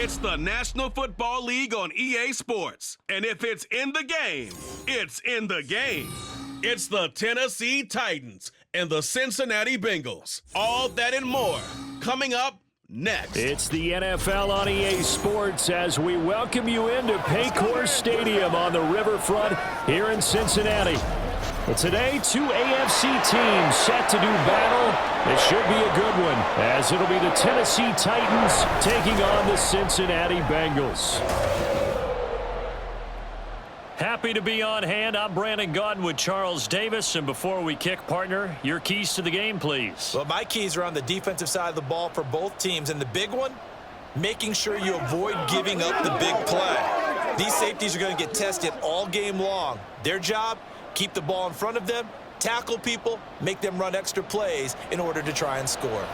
It's the National Football League on EA Sports. And if it's in the game, it's in the game. It's the Tennessee Titans and the Cincinnati Bengals. All that and more coming up next. It's the NFL on EA Sports as we welcome you into Paycor Stadium on the riverfront here in Cincinnati. But today, two AFC teams set to do battle. It should be a good one, as it'll be the Tennessee Titans taking on the Cincinnati Bengals. Happy to be on hand. I'm Brandon Gaudin with Charles Davis. And before we kick, partner, your keys to the game, please. Well, my keys are on the defensive side of the ball for both teams. And the big one, making sure you avoid giving up the big play. These safeties are going to get tested all game long. Their job, keep the ball in front of them, tackle people, make them run extra plays in order to try and score.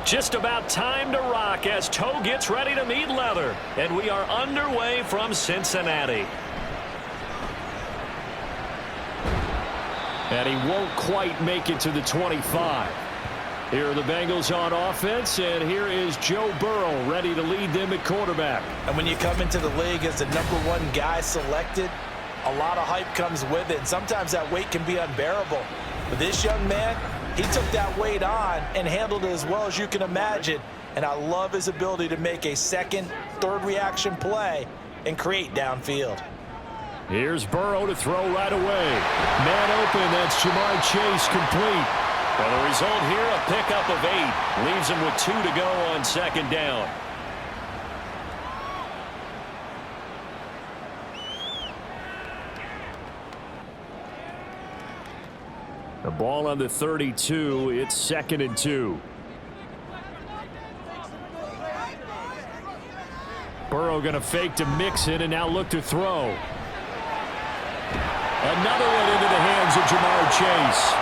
Just about time to rock as toe gets ready to meet leather. And we are underway from Cincinnati. And he won't quite make it to the 25. Here are the Bengals on offense, and here is Joe Burrow ready to lead them at quarterback. And when you come into the league as the #1 guy selected, a lot of hype comes with it. Sometimes that weight can be unbearable. But this young man, he took that weight on and handled it as well as you can imagine. And I love his ability to make a second, third reaction play and create downfield. Here's Burrow to throw right away. Man open, that's Jamar Chase complete. Well, the result here, a pickup of 8. Leaves him with 2 to go on second down. The ball on the 32. It's 2nd and 2. Burrow going to fake to Mixon and now look to throw. Another one into the hands of Jamar Chase.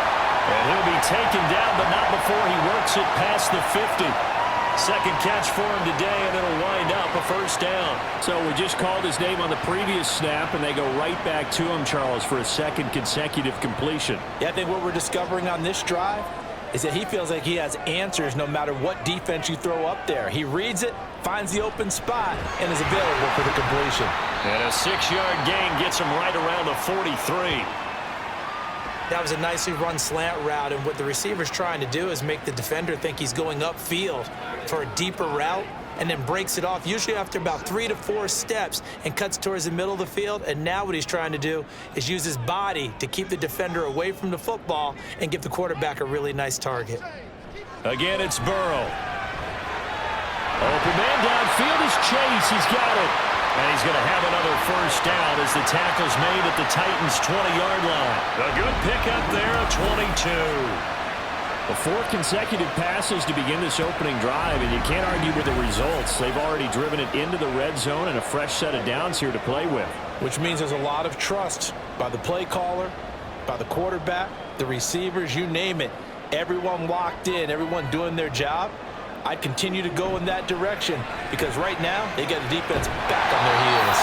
And he'll be taken down, but not before he works it past the 50. Second catch for him today, and it'll wind up a first down. So we just called his name on the previous snap, and they go right back to him, Charles, for a second consecutive completion. Yeah, I think what we're discovering on this drive is that he feels like he has answers no matter what defense you throw up there. He reads it, finds the open spot, and is available for the completion. And a 6-yard gain gets him right around the 43. That was a nicely run slant route, and what the receiver's trying to do is make the defender think he's going upfield for a deeper route and then breaks it off, usually after about 3 to 4 steps, and cuts towards the middle of the field. And now what he's trying to do is use his body to keep the defender away from the football and give the quarterback a really nice target. Again, it's Burrow. Open man downfield is Chase. He's got it. And he's going to have another first down as the tackle's made at the Titans' 20-yard line. A good pickup there, a 22. 4 consecutive passes to begin this opening drive, and you can't argue with the results. They've already driven it into the red zone and a fresh set of downs here to play with. Which means there's a lot of trust by the play caller, by the quarterback, the receivers, you name it. Everyone locked in, everyone doing their job. I'd continue to go in that direction because right now they got the defense back on their heels.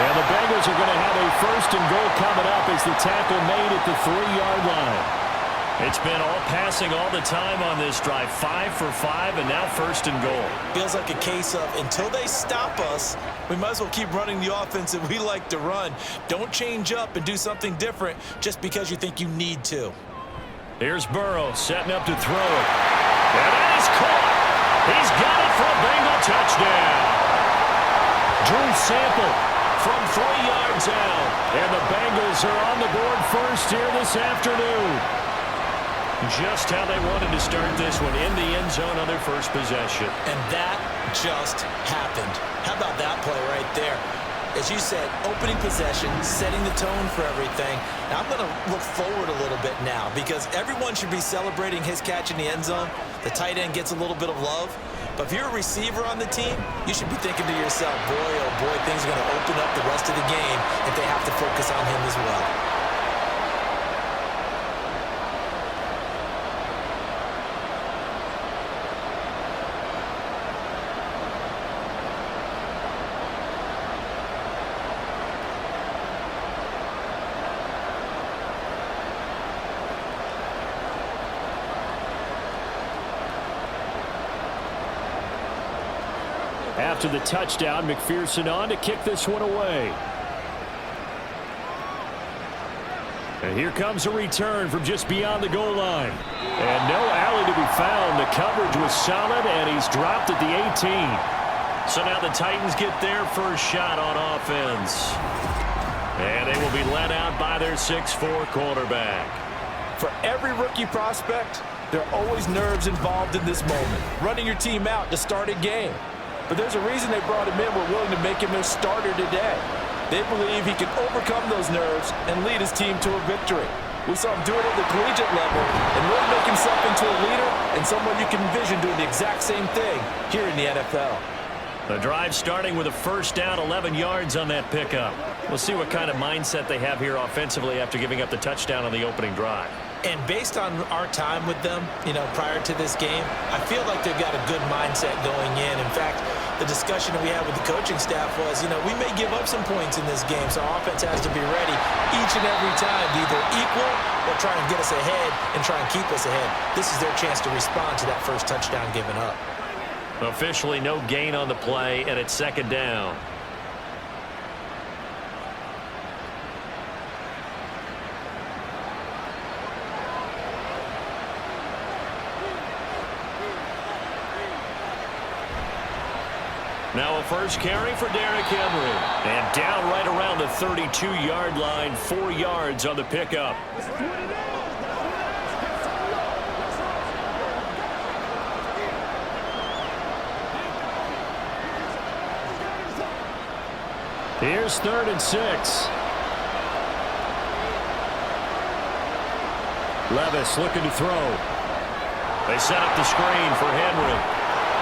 And the Bengals are going to have a first and goal coming up as the tackle made at the 3-yard line. It's been all passing all the time on this drive. 5 for 5, and now first and goal. Feels like a case of until they stop us, we might as well keep running the offense that we like to run. Don't change up and do something different just because you think you need to. Here's Burrow setting up to throw it. And that is caught. He's got it for a Bengal touchdown. Drew Sample from 3 yards out. And the Bengals are on the board first here this afternoon. Just how they wanted to start this one, in the end zone on their first possession. And that just happened. How about that play right there? As you said, opening possession, setting the tone for everything. Now I'm going to look forward a little bit now because everyone should be celebrating his catch in the end zone. The tight end gets a little bit of love. But if you're a receiver on the team, you should be thinking to yourself, boy, oh boy, things are going to open up the rest of the game if they have to focus on him as well. After the touchdown, McPherson on to kick this one away. And here comes a return from just beyond the goal line. And no alley to be found. The coverage was solid, and he's dropped at the 18. So now the Titans get their first shot on offense. And they will be let out by their 6'4" quarterback. For every rookie prospect, there are always nerves involved in this moment. Running your team out to start a game. But there's a reason they brought him in. We're willing to make him their starter today. They believe he can overcome those nerves and lead his team to a victory. We saw him do it at the collegiate level and really make himself into a leader and someone you can envision doing the exact same thing here in the NFL. The drive starting with a first down, 11 yards on that pickup. We'll see what kind of mindset they have here offensively after giving up the touchdown on the opening drive. And based on our time with them, prior to this game, I feel like they've got a good mindset going in. In fact, the discussion that we had with the coaching staff was, we may give up some points in this game, so our offense has to be ready each and every time to either equal or try and get us ahead and try and keep us ahead. This is their chance to respond to that first touchdown given up. Officially no gain on the play, and it's second down. Now a first carry for Derrick Henry. And down right around the 32-yard line, 4 yards on the pickup. Here's 3rd and 6. Levis looking to throw. They set up the screen for Henry.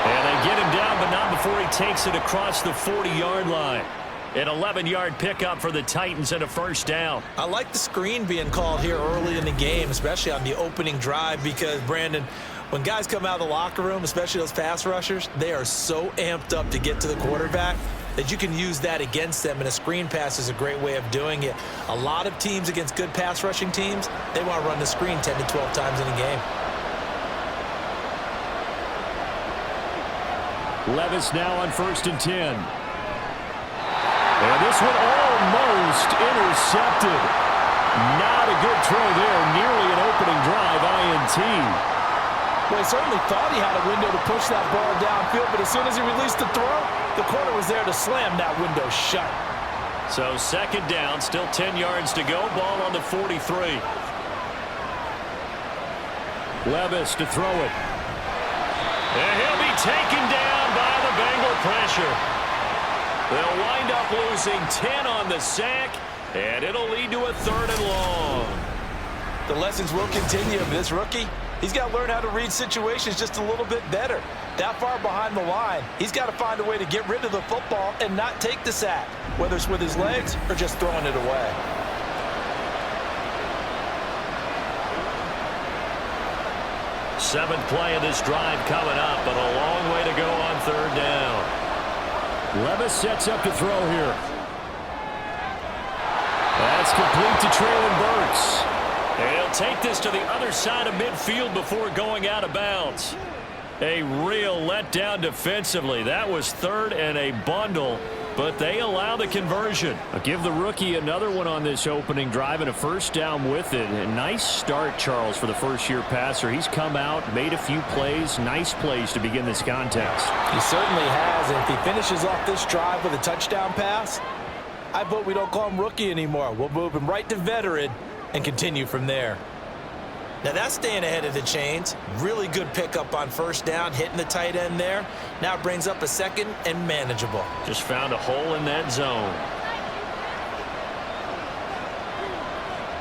And they get him down, but not before he takes it across the 40-yard line. An 11-yard pickup for the Titans and a first down. I like the screen being called here early in the game, especially on the opening drive, because, Brandon, when guys come out of the locker room, especially those pass rushers, they are so amped up to get to the quarterback that you can use that against them, and a screen pass is a great way of doing it. A lot of teams against good pass rushing teams, they want to run the screen 10 to 12 times in a game. Levis now on 1st and 10. And this one almost intercepted. Not a good throw there. Nearly an opening drive INT. Well, he certainly thought he had a window to push that ball downfield, but as soon as he released the throw, the corner was there to slam that window shut. So second down, still 10 yards to go. Ball on the 43. Levis to throw it. And he'll be taken down by the Bengal pressure. They'll wind up losing 10 on the sack, and it'll lead to a 3rd and long. The lessons will continue of this rookie. He's got to learn how to read situations just a little bit better. That far behind the line, he's got to find a way to get rid of the football and not take the sack, whether it's with his legs or just throwing it away. Seventh play of this drive coming up, but a long way to go on 3rd down. Levis sets up to throw here. That's complete to Traylon Burks. And he'll take this to the other side of midfield before going out of bounds. A real letdown defensively. That was 3rd and a bundle, but they allow the conversion. I'll give the rookie another one on this opening drive and a first down with it. A nice start, Charles, for the first-year passer. He's come out, made a few plays, nice plays to begin this contest. He certainly has, and if he finishes off this drive with a touchdown pass, I vote we don't call him rookie anymore. We'll move him right to veteran and continue from there. Now that's staying ahead of the chains. Really good pickup on first down, hitting the tight end there. Now it brings up a 2nd and manageable. Just found a hole in that zone.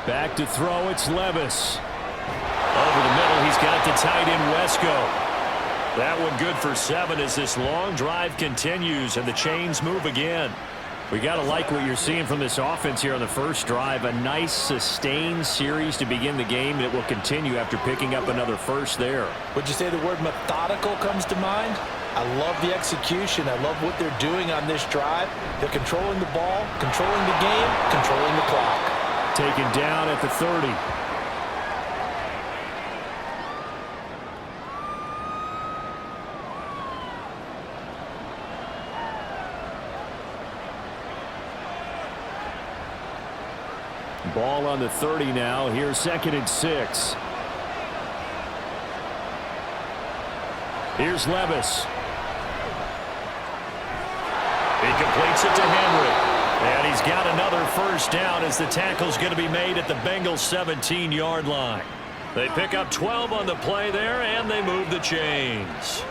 Back to throw, it's Levis. Over the middle, he's got the tight end Wesco. That one good for 7 as this long drive continues and the chains move again. We got to like what you're seeing from this offense here on the first drive. A nice sustained series to begin the game that will continue after picking up another first there. Would you say the word methodical comes to mind? I love the execution. I love what they're doing on this drive. They're controlling the ball, controlling the game, controlling the clock. Taken down at the 30. Ball on the 30 now. Here's 2nd and 6. Here's Levis. He completes it to Henry. And he's got another first down as the tackle's going to be made at the Bengals 17-yard line. They pick up 12 on the play there, and they move the chains.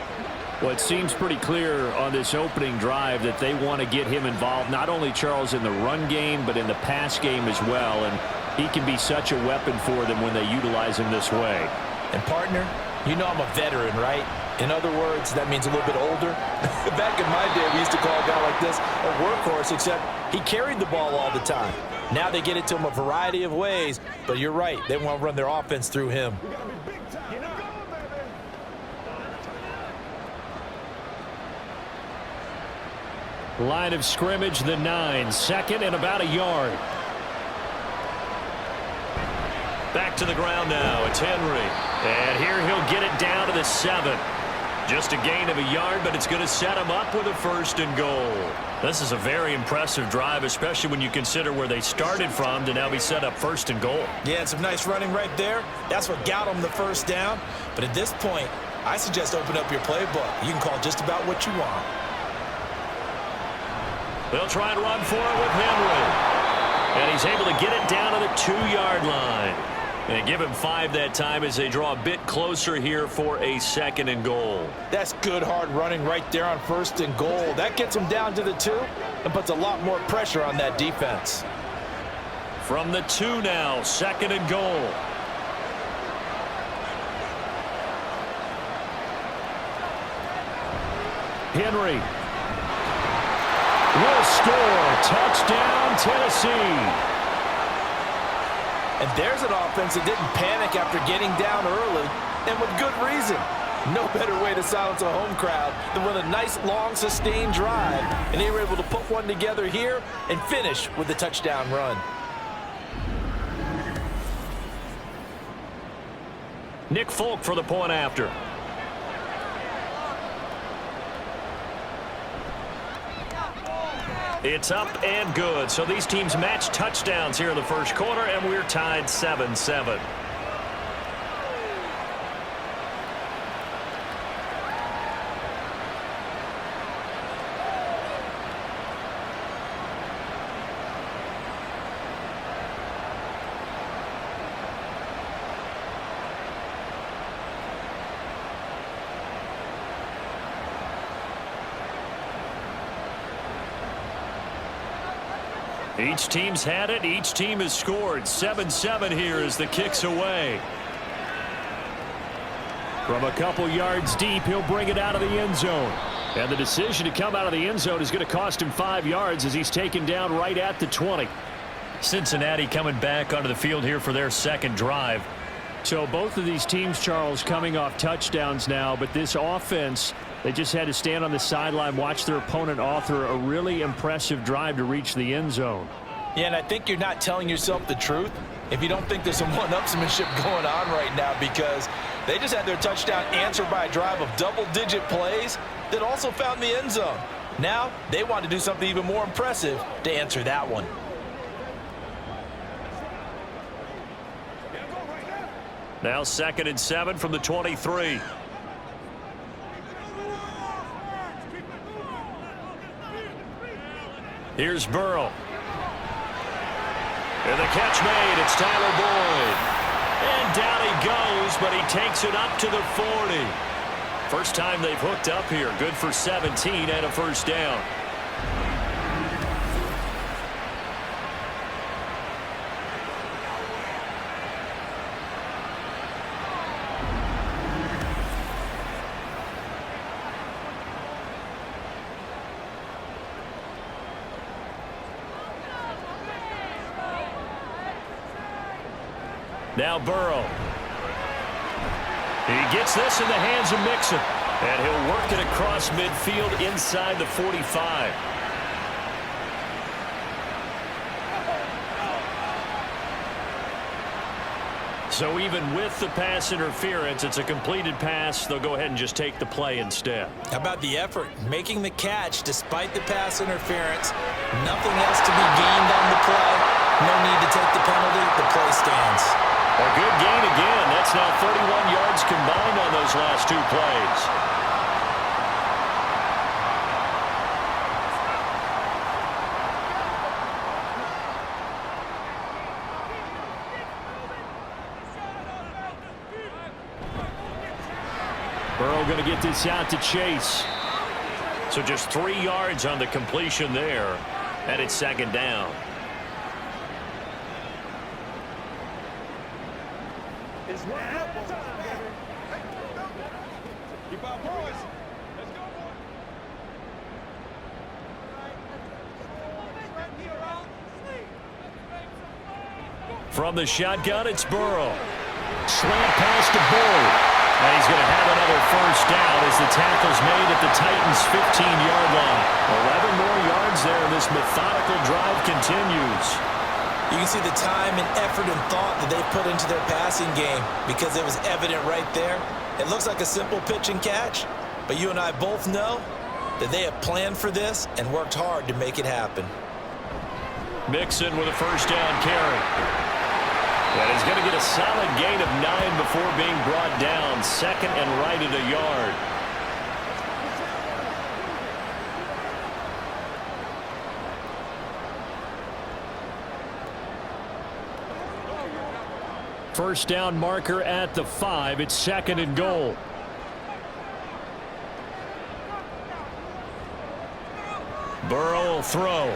Well, it seems pretty clear on this opening drive that they want to get him involved, not only, Charles, in the run game, but in the pass game as well. And he can be such a weapon for them when they utilize him this way. And, partner, you know I'm a veteran, right? In other words, that means a little bit older. Back in my day, we used to call a guy like this a workhorse, except he carried the ball all the time. Now they get it to him a variety of ways, but you're right. They want to run their offense through him. Line of scrimmage, the 9. 2nd and about a yard. Back to the ground now. It's Henry. And here he'll get it down to the 7. Just a gain of a yard, but it's going to set him up with a 1st and goal. This is a very impressive drive, especially when you consider where they started from to now be set up 1st and goal. Yeah, and some nice running right there. That's what got them the first down. But at this point, I suggest open up your playbook. You can call just about what you want. They'll try and run for it with Henry. And he's able to get it down to the 2-yard line. And give him 5 that time as they draw a bit closer here for a 2nd and goal. That's good hard running right there on 1st and goal. That gets them down to the 2 and puts a lot more pressure on that defense. From the 2 now, 2nd and goal. Henry will score. Touchdown, Tennessee. And there's an offense that didn't panic after getting down early, and with good reason. No better way to silence a home crowd than with a nice, long, sustained drive. And they were able to put one together here and finish with a touchdown run. Nick Folk for the point after. It's up and good. So these teams match touchdowns here in the first quarter, and we're tied 7-7. Each team's had it. Each team has scored. 7-7 here as the kick's away. From a couple yards deep, he'll bring it out of the end zone. And the decision to come out of the end zone is going to cost him 5 yards as he's taken down right at the 20. Cincinnati coming back onto the field here for their second drive. So both of these teams, Charles, coming off touchdowns now, but this offense, they just had to stand on the sideline, watch their opponent author a really impressive drive to reach the end zone. Yeah, and I think you're not telling yourself the truth if you don't think there's some one-upsmanship going on right now, because they just had their touchdown answered by a drive of double-digit plays that also found the end zone. Now they want to do something even more impressive to answer that one. Now 2nd and 7 from the 23. Here's Burrow. And the catch made. It's Tyler Boyd. And down he goes, but he takes it up to the 40. First time they've hooked up here. Good for 17 and a first down. Now Burrow. He gets this in the hands of Mixon. And he'll work it across midfield inside the 45. So even with the pass interference, it's a completed pass. They'll go ahead and just take the play instead. How about the effort? Making the catch despite the pass interference. Nothing else to be gained on the play. No need to take the penalty. The play stands. A good gain again. That's now 31 yards combined on those last two plays. Burrow going to get this out to Chase. So just 3 yards on the completion there. And it's second down. It's one football time, baby. Keep our boys. Let's go, boys. From the shotgun, it's Burrow. Slant pass to Bull. And he's going to have another first down as the tackle's made at the Titans' 15-yard line. 11 more yards there. This methodical drive continues. You can see the time and effort and thought that they put into their passing game because it was evident right there. It looks like a simple pitch and catch, but you and I both know that they have planned for this and worked hard to make it happen. Mixon with a first down carry. And he's going to get a solid gain of 9 before being brought down. Second and right at a yard. First down marker at the 5. It's second and goal. Burrow will throw.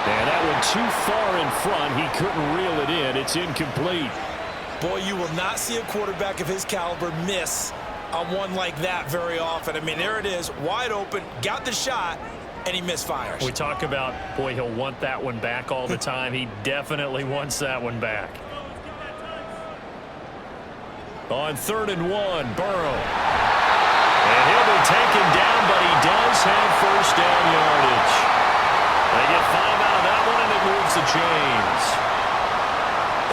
And that one too far in front. He couldn't reel it in. It's incomplete. Boy, you will not see a quarterback of his caliber miss on one like that very often. I mean, there it is, wide open, got the shot, and he misfires. We talk about, boy, he'll want that one back all the time. He definitely wants that one back. On 3rd and 1, Burrow. And he'll be taken down, but he does have first down yardage. They get 5 out of that one, and it moves the chains.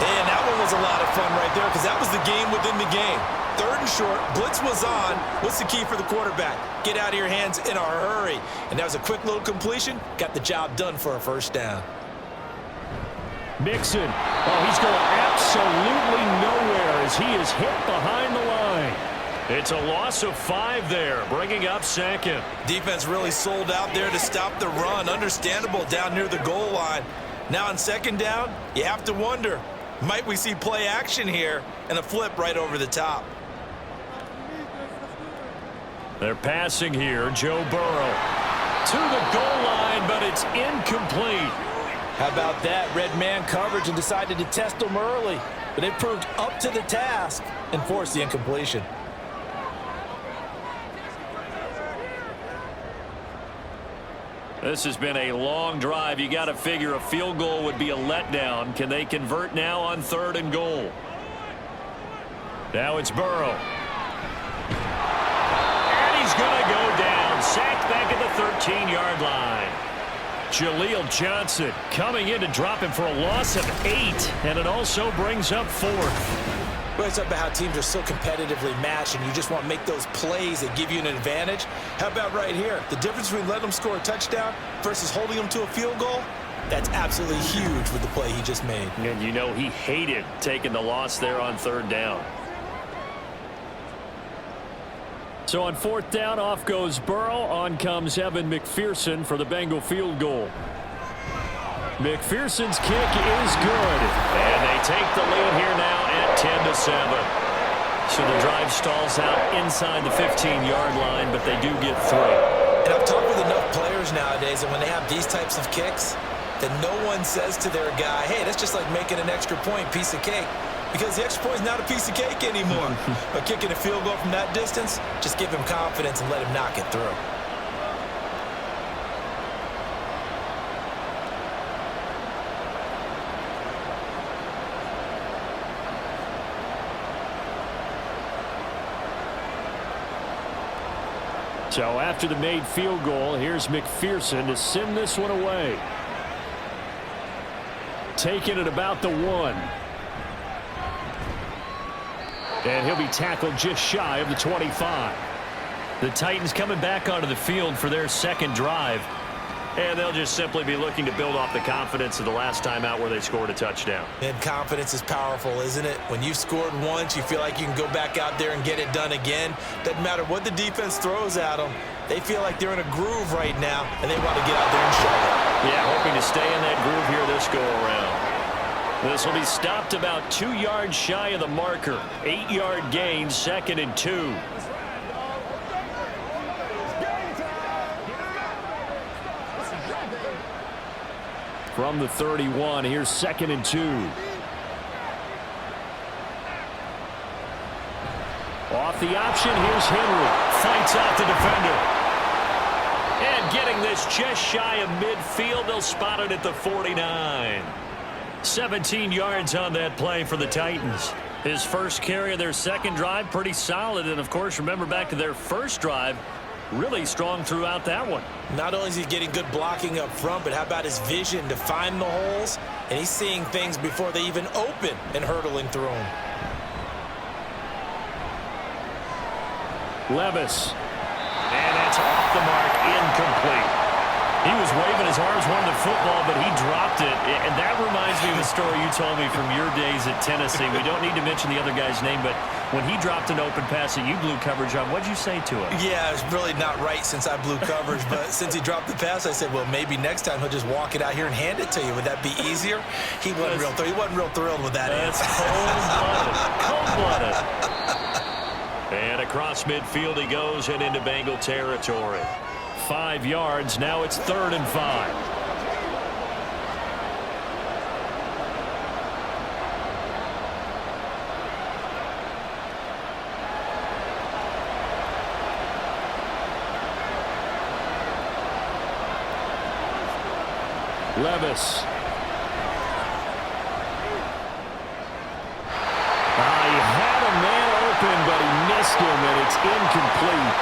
And that one was a lot of fun right there because that was the game within the game. 3rd and short, blitz was on. What's the key for the quarterback? Get out of your hands in a hurry. And that was a quick little completion. Got the job done for a first down. Mixon. Oh, he's going absolutely nowhere as he is hit behind the line. It's a loss of 5 there, bringing up second. Defense really sold out there to stop the run. Understandable down near the goal line. Now on second down, you have to wonder, might we see play action here and a flip right over the top? They're passing here. Joe Burrow to the goal line, but it's incomplete. How about that? Red man coverage and decided to test him early. But they proved up to the task and forced the incompletion. This has been a long drive. You got to figure a field goal would be a letdown. Can they convert now on 3rd and goal? Now it's Burrow. And he's going to go down. Sacked back at the 13-yard line. Jaleel Johnson coming in to drop him for a loss of 8. And it also brings up 4th. Well, it's about how teams are so competitively matched and you just want to make those plays that give you an advantage. How about right here? The difference between letting them score a touchdown versus holding them to a field goal, that's absolutely huge with the play he just made. And you know he hated taking the loss there on 3rd down. So on 4th down, off goes Burrow. On comes Evan McPherson for the Bengal field goal. McPherson's kick is good. And they take the lead here now at 10-7. So the drive stalls out inside the 15-yard line, but they do get 3. And I've talked with enough players nowadays, and when they have these types of kicks, that no one says to their guy, hey, that's just like making an extra point, piece of cake. Because the extra point is not a piece of cake anymore. But kicking a field goal from that distance, just give him confidence and let him knock it through. So after the made field goal, here's McPherson to send this one away. Taking it about the 1. And he'll be tackled just shy of the 25. The Titans coming back onto the field for their second drive. And they'll just simply be looking to build off the confidence of the last time out where they scored a touchdown. And confidence is powerful, isn't it? When you've scored once, you feel like you can go back out there and get it done again. Doesn't matter what the defense throws at them. They feel like they're in a groove right now, and they want to get out there and show it. Yeah, hoping to stay in that groove here this go-around. This will be stopped about 2 yards shy of the marker. 8-yard gain, 2nd and 2. From the 31, here's 2nd and 2. Off the option, here's Henry. Fights out the defender. And getting this just shy of midfield, they'll spot it at the 49. 17 yards on that play for the Titans. His first carry of their second drive, pretty solid. And, of course, remember back to their first drive, really strong throughout that one. Not only is he getting good blocking up front, but how about his vision to find the holes? And he's seeing things before they even open and hurdling through them. Levis. And that's off the mark, incomplete. He was waving his arms, wanting the football, but he dropped it. And that reminds me of a story you told me from your days at Tennessee. We don't need to mention the other guy's name, but when he dropped an open pass that you blew coverage on, what'd you say to him? Yeah, it's really not right since I blew coverage, but since he dropped the pass, I said, well, maybe next time he'll just walk it out here and hand it to you. Would that be easier? He wasn't real thrilled with that answer. That's cold-blooded. And across midfield he goes and into Bengal territory. 5 yards. Now it's 3rd and 5. Levis. He had a man open, but he missed him, and it's incomplete.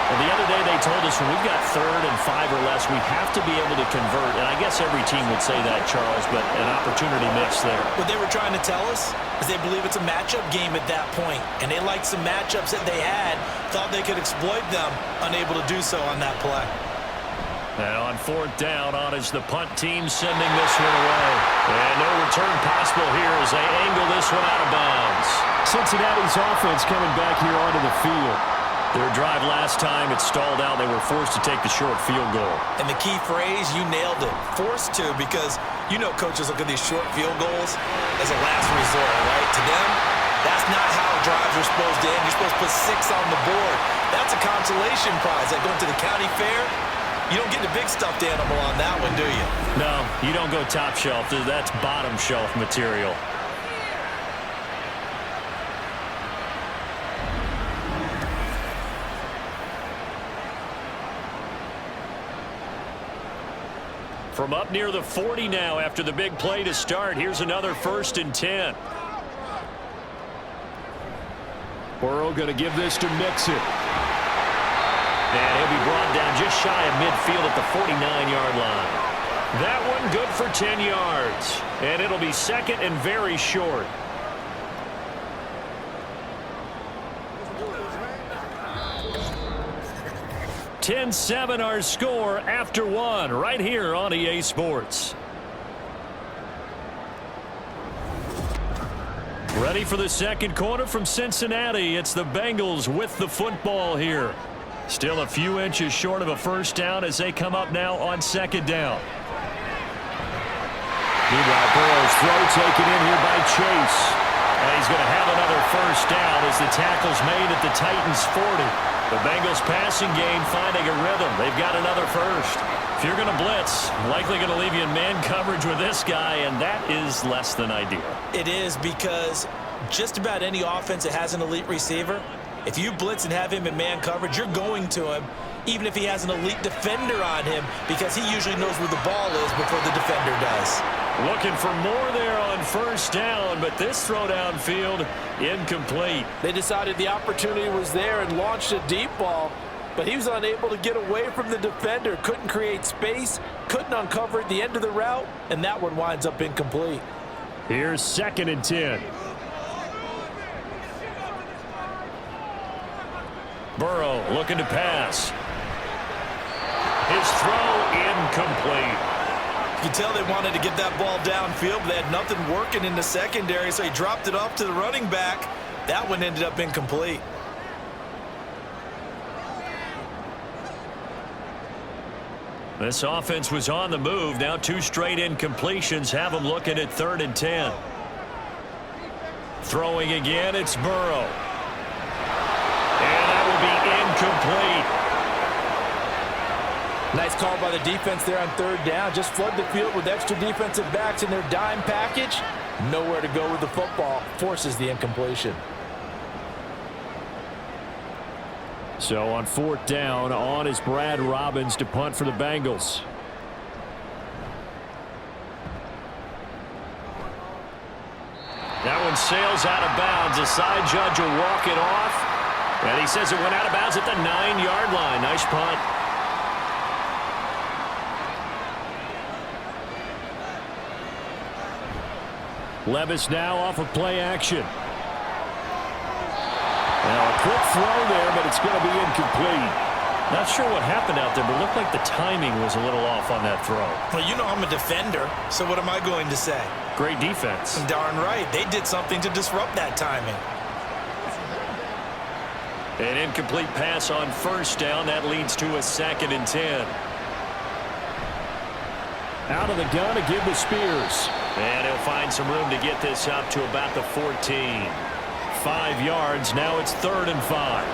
Well, the other day they told us when we've got 3rd and 5 or less, we have to be able to convert. And I guess every team would say that, Charles, but an opportunity missed there. What they were trying to tell us is they believe it's a matchup game at that point, and they liked some matchups that they had, thought they could exploit them, unable to do so on that play. And on 4th down, on is the punt team sending this one away. And no return possible here as they angle this one out of bounds. Cincinnati's offense coming back here onto the field. Their drive last time, it stalled out. They were forced to take the short field goal. And the key phrase, you nailed it. Forced to, because you know coaches look at these short field goals as a last resort, right? To them, that's not how drives are supposed to end. You're supposed to put 6 on the board. That's a consolation prize. Like going to the county fair, you don't get the big stuffed animal on that one, do you? No, you don't go top shelf. That's bottom shelf material. From up near the 40 now after the big play to start. Here's another 1st and 10. Burrow going to give this to Mixon. And he'll be brought down just shy of midfield at the 49-yard line. That one good for 10 yards. And it'll be 2nd and very short. (10-7) our score after 1 right here on EA Sports. Ready for the second quarter from Cincinnati. It's the Bengals with the football here. Still a few inches short of a first down as they come up now on 2nd down. Meanwhile, Burrow's throw taken in here by Chase. And he's going to have another first down as the tackle's made at the Titans' 40. The Bengals passing game finding a rhythm. They've got another first. If you're going to blitz, likely going to leave you in man coverage with this guy, and that is less than ideal. It is, because just about any offense that has an elite receiver, if you blitz and have him in man coverage, you're going to him, even if he has an elite defender on him, because he usually knows where the ball is before the defender does. Looking for more there on first down, but this throw downfield incomplete. They decided the opportunity was there and launched a deep ball, but he was unable to get away from the defender. Couldn't create space, couldn't uncover at the end of the route, and that one winds up incomplete. Here's 2nd and 10. Burrow looking to pass. His throw incomplete. You can tell they wanted to get that ball downfield, but they had nothing working in the secondary, so he dropped it off to the running back. That one ended up incomplete. This offense was on the move. Now 2 straight incompletions have them looking at 3rd and 10. Throwing again, it's Burrow. And that will be incomplete. Nice call by the defense there on 3rd down. Just flood the field with extra defensive backs in their dime package. Nowhere to go with the football. Forces the incompletion. So on 4th down, on is Brad Robbins to punt for the Bengals. That one sails out of bounds. The side judge will walk it off. And he says it went out of bounds at the 9-yard line. Nice punt. Levis now off of play action. Now a quick throw there, but it's going to be incomplete. Not sure what happened out there, but it looked like the timing was a little off on that throw. Well, you know I'm a defender, so what am I going to say? Great defense. Darn right. They did something to disrupt that timing. An incomplete pass on 1st down. That leads to a 2nd and 10. Out of the gun to give to Spears. And he'll find some room to get this up to about the 14. 5 yards. Now it's 3rd and 5.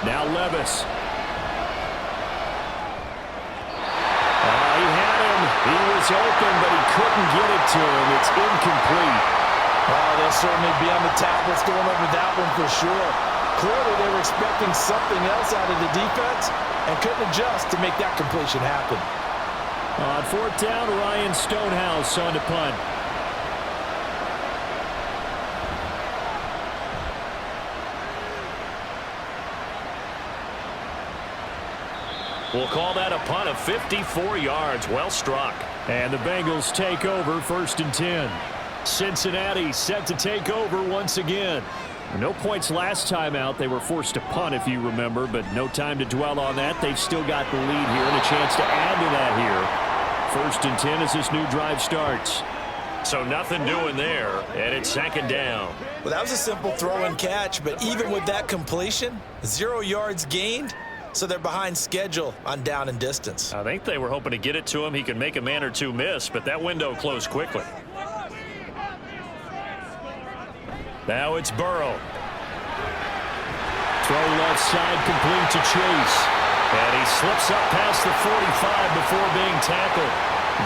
Now Levis. He had him. He was open, but he couldn't get it to him. It's incomplete. Oh, they'll certainly be on the tablets going over that one for sure. Clearly they were expecting something else out of the defense and couldn't adjust to make that completion happen. On 4th down, Ryan Stonehouse on to punt. We'll call that a punt of 54 yards. Well struck. And the Bengals take over 1st and 10. Cincinnati set to take over once again. No points last time out. They were forced to punt, if you remember, but no time to dwell on that. They've still got the lead here and a chance to add to that here. 1st and 10 as this new drive starts. So nothing doing there, and it's 2nd down. Well, that was a simple throw and catch, but even with that completion, 0 yards gained. So they're behind schedule on down and distance. I think they were hoping to get it to him. He could make a man or two miss, but that window closed quickly. Now it's Burrow. Throw left side complete to Chase. And he slips up past the 45 before being tackled.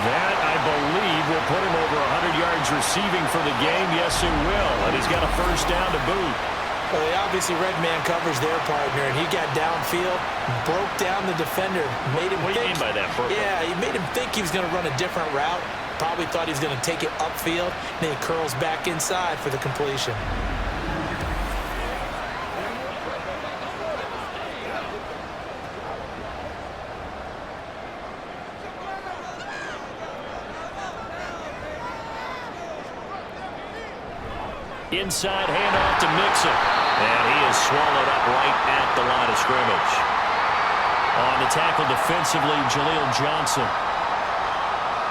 That, I believe, will put him over 100 yards receiving for the game. Yes, it will. And he's got a 1st down to boot. Well, they obviously red man covers their partner, and he got downfield, broke down the defender, made him think. What do you mean by that, Burrow? Yeah, he made him think he was going to run a different route. Probably thought he was going to take it upfield. Then he curls back inside for the completion. Inside handoff to Mixon. And he is swallowed up right at the line of scrimmage. On the tackle defensively, Jaleel Johnson.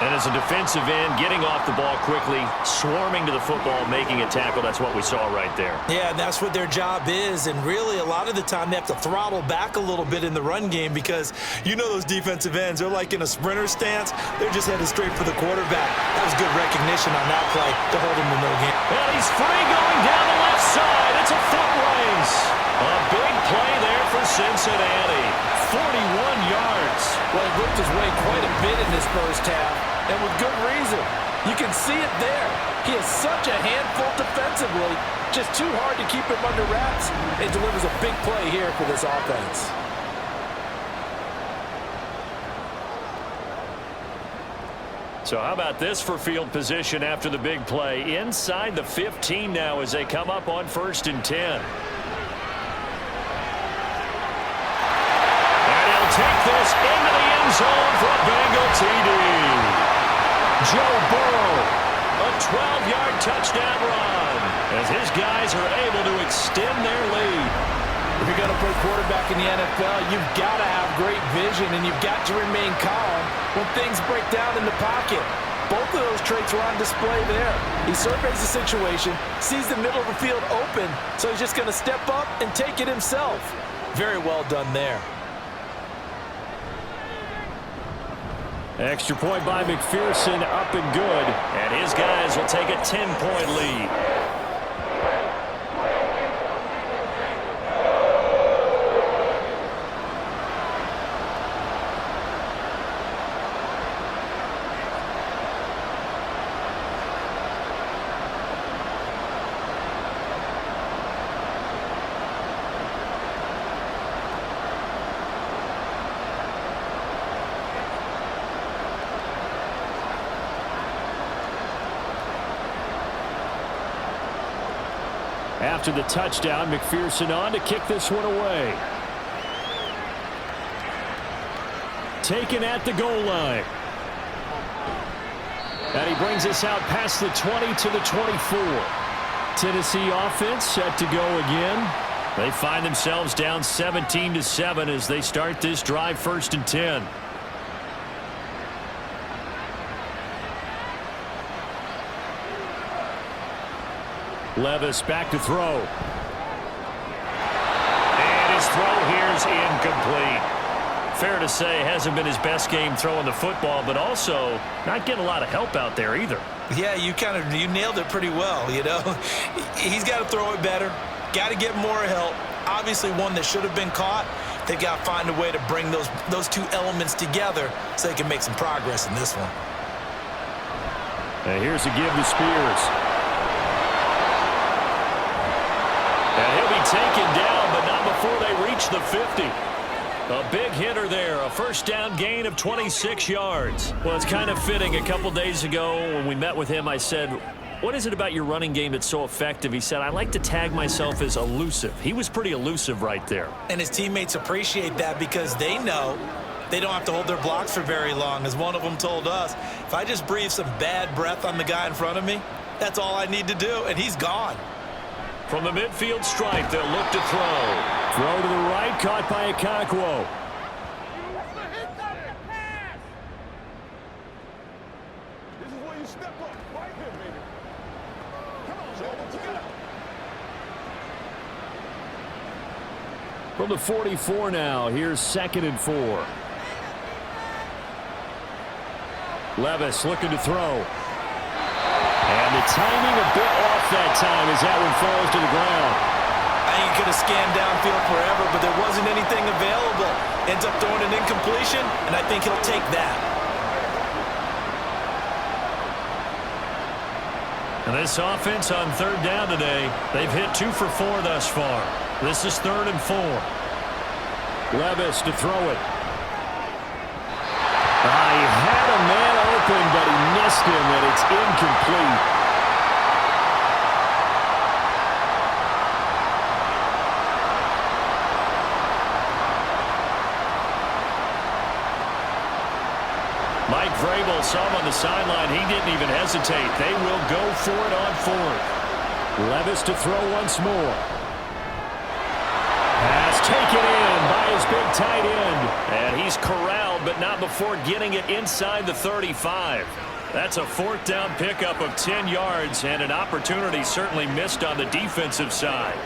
And as a defensive end, getting off the ball quickly, swarming to the football, making a tackle. That's what we saw right there. Yeah, that's what their job is. And really, a lot of the time, they have to throttle back a little bit in the run game because you know those defensive ends, they're like in a sprinter stance. They're just headed straight for the quarterback. That was good recognition on that play to hold him to no gain. And he's free going down the left side. It's a foot race. A big play there for Cincinnati. 41 yards. Well, he worked his way quite a bit in this first half, and with good reason. You can see it there. He is such a handful defensively, just too hard to keep him under wraps. It delivers a big play here for this offense. So how about this for field position after the big play? Inside the 15 now as they come up on 1st and 10. And he'll take this into the end zone for a Bengal TD. Joe Burrow, a 12-yard touchdown run as his guys are able to extend their lead. If you're going to play quarterback in the NFL, you've got to have great vision, and you've got to remain calm when things break down in the pocket. Both of those traits were on display there. He surveys the situation, sees the middle of the field open, so he's just going to step up and take it himself. Very well done there. Extra point by McPherson, up and good. And his guys will take a 10-point lead. After the touchdown, McPherson on to kick this one away. Taken at the goal line. And he brings us out past the 20 to the 24. Tennessee offense set to go again. They find themselves down 17-7 as they start this drive 1st and 10. Levis back to throw. And his throw here's incomplete. Fair to say, hasn't been his best game throwing the football, but also not getting a lot of help out there either. Yeah, you nailed it pretty well, you know. He's got to throw it better. Got to get more help. Obviously one that should have been caught. They've got to find a way to bring those two elements together so they can make some progress in this one. And here's a give to Spears. And he'll be taken down, but not before they reach the 50. A big hitter there, a first down gain of 26 yards. Well, it's kind of fitting. A couple days ago when we met with him, I said, what is it about your running game that's so effective? He said, I like to tag myself as elusive. He was pretty elusive right there. And his teammates appreciate that because they know they don't have to hold their blocks for very long. As one of them told us, if I just breathe some bad breath on the guy in front of me, that's all I need to do, and he's gone. From the midfield stripe, they'll look to throw. Throw to the right, caught by Okonkwo. This is where you step up. Right here, baby. Come on, Joe. What you got? From the 44 now, here's 2nd and 4. Levis looking to throw. And the timing a bit off that time as that one falls to the ground. I think he could have scanned downfield forever, but there wasn't anything available. Ends up throwing an incompletion, and I think he'll take that. And this offense on 3rd down today, they've hit 2 for 4 thus far. This is 3rd and 4. Levis to throw it. He had a man open, but he missed him, and it's incomplete. Mike Vrabel saw him on the sideline. He didn't even hesitate. They will go for it on 4th. Levis to throw once more. Pass taken in by his big tight end. And he's corralled, but not before getting it inside the 35. That's a 4th down pickup of 10 yards and an opportunity certainly missed on the defensive side.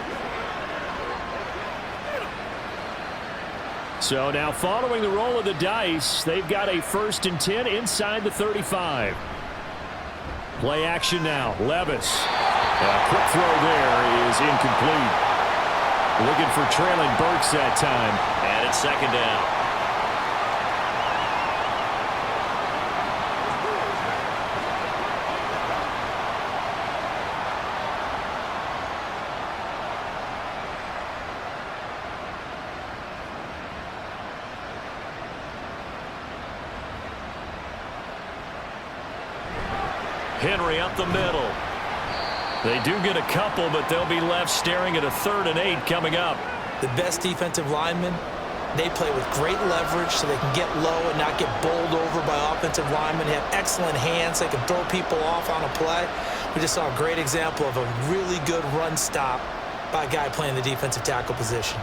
So now following the roll of the dice, they've got a 1st and 10 inside the 35. Play action now. Levis. A quick throw there is incomplete. Looking for Traylon Burks that time. And it's 2nd down. Henry up the middle. They do get a couple, but they'll be left staring at a 3rd and 8 coming up. The best defensive linemen, they play with great leverage so they can get low and not get bowled over by offensive linemen. They have excellent hands. They can throw people off on a play. We just saw a great example of a really good run stop by a guy playing the defensive tackle position.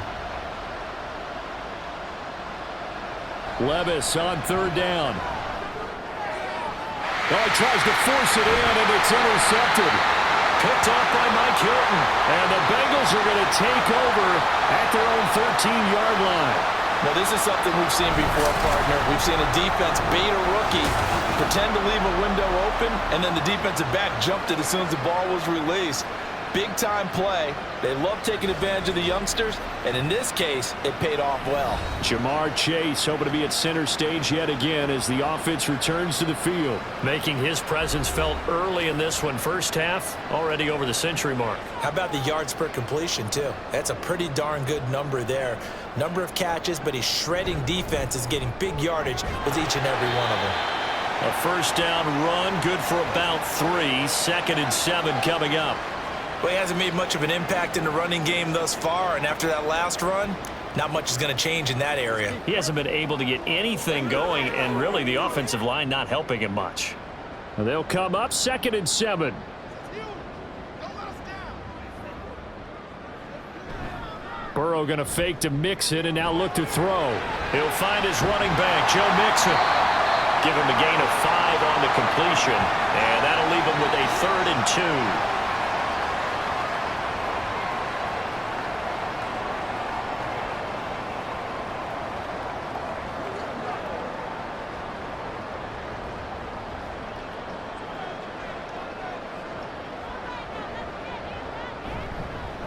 Levis on 3rd down. Oh, he tries to force it in, and it's intercepted. Picked off by Mike Hilton. And the Bengals are going to take over at their own 13-yard line. Well, this is something we've seen before, partner. We've seen a defense bait a rookie, pretend to leave a window open, and then the defensive back jumped it as soon as the ball was released. Big-time play. They love taking advantage of the youngsters, and in this case, it paid off well. Jamar Chase hoping to be at center stage yet again as the offense returns to the field. Making his presence felt early in this one. First half, already over the century mark. How about the yards per completion, too? That's a pretty darn good number there. Number of catches, but he's shredding defenses, getting big yardage with each and every one of them. A first down run, good for about 3. 2nd and 7 coming up. Well, he hasn't made much of an impact in the running game thus far, and after that last run, not much is going to change in that area. He hasn't been able to get anything going, and really the offensive line not helping him much. They'll come up 2nd and 7. Burrow going to fake to Mixon and now look to throw. He'll find his running back, Joe Mixon. Give him a gain of 5 on the completion, and that'll leave him with a 3rd and 2.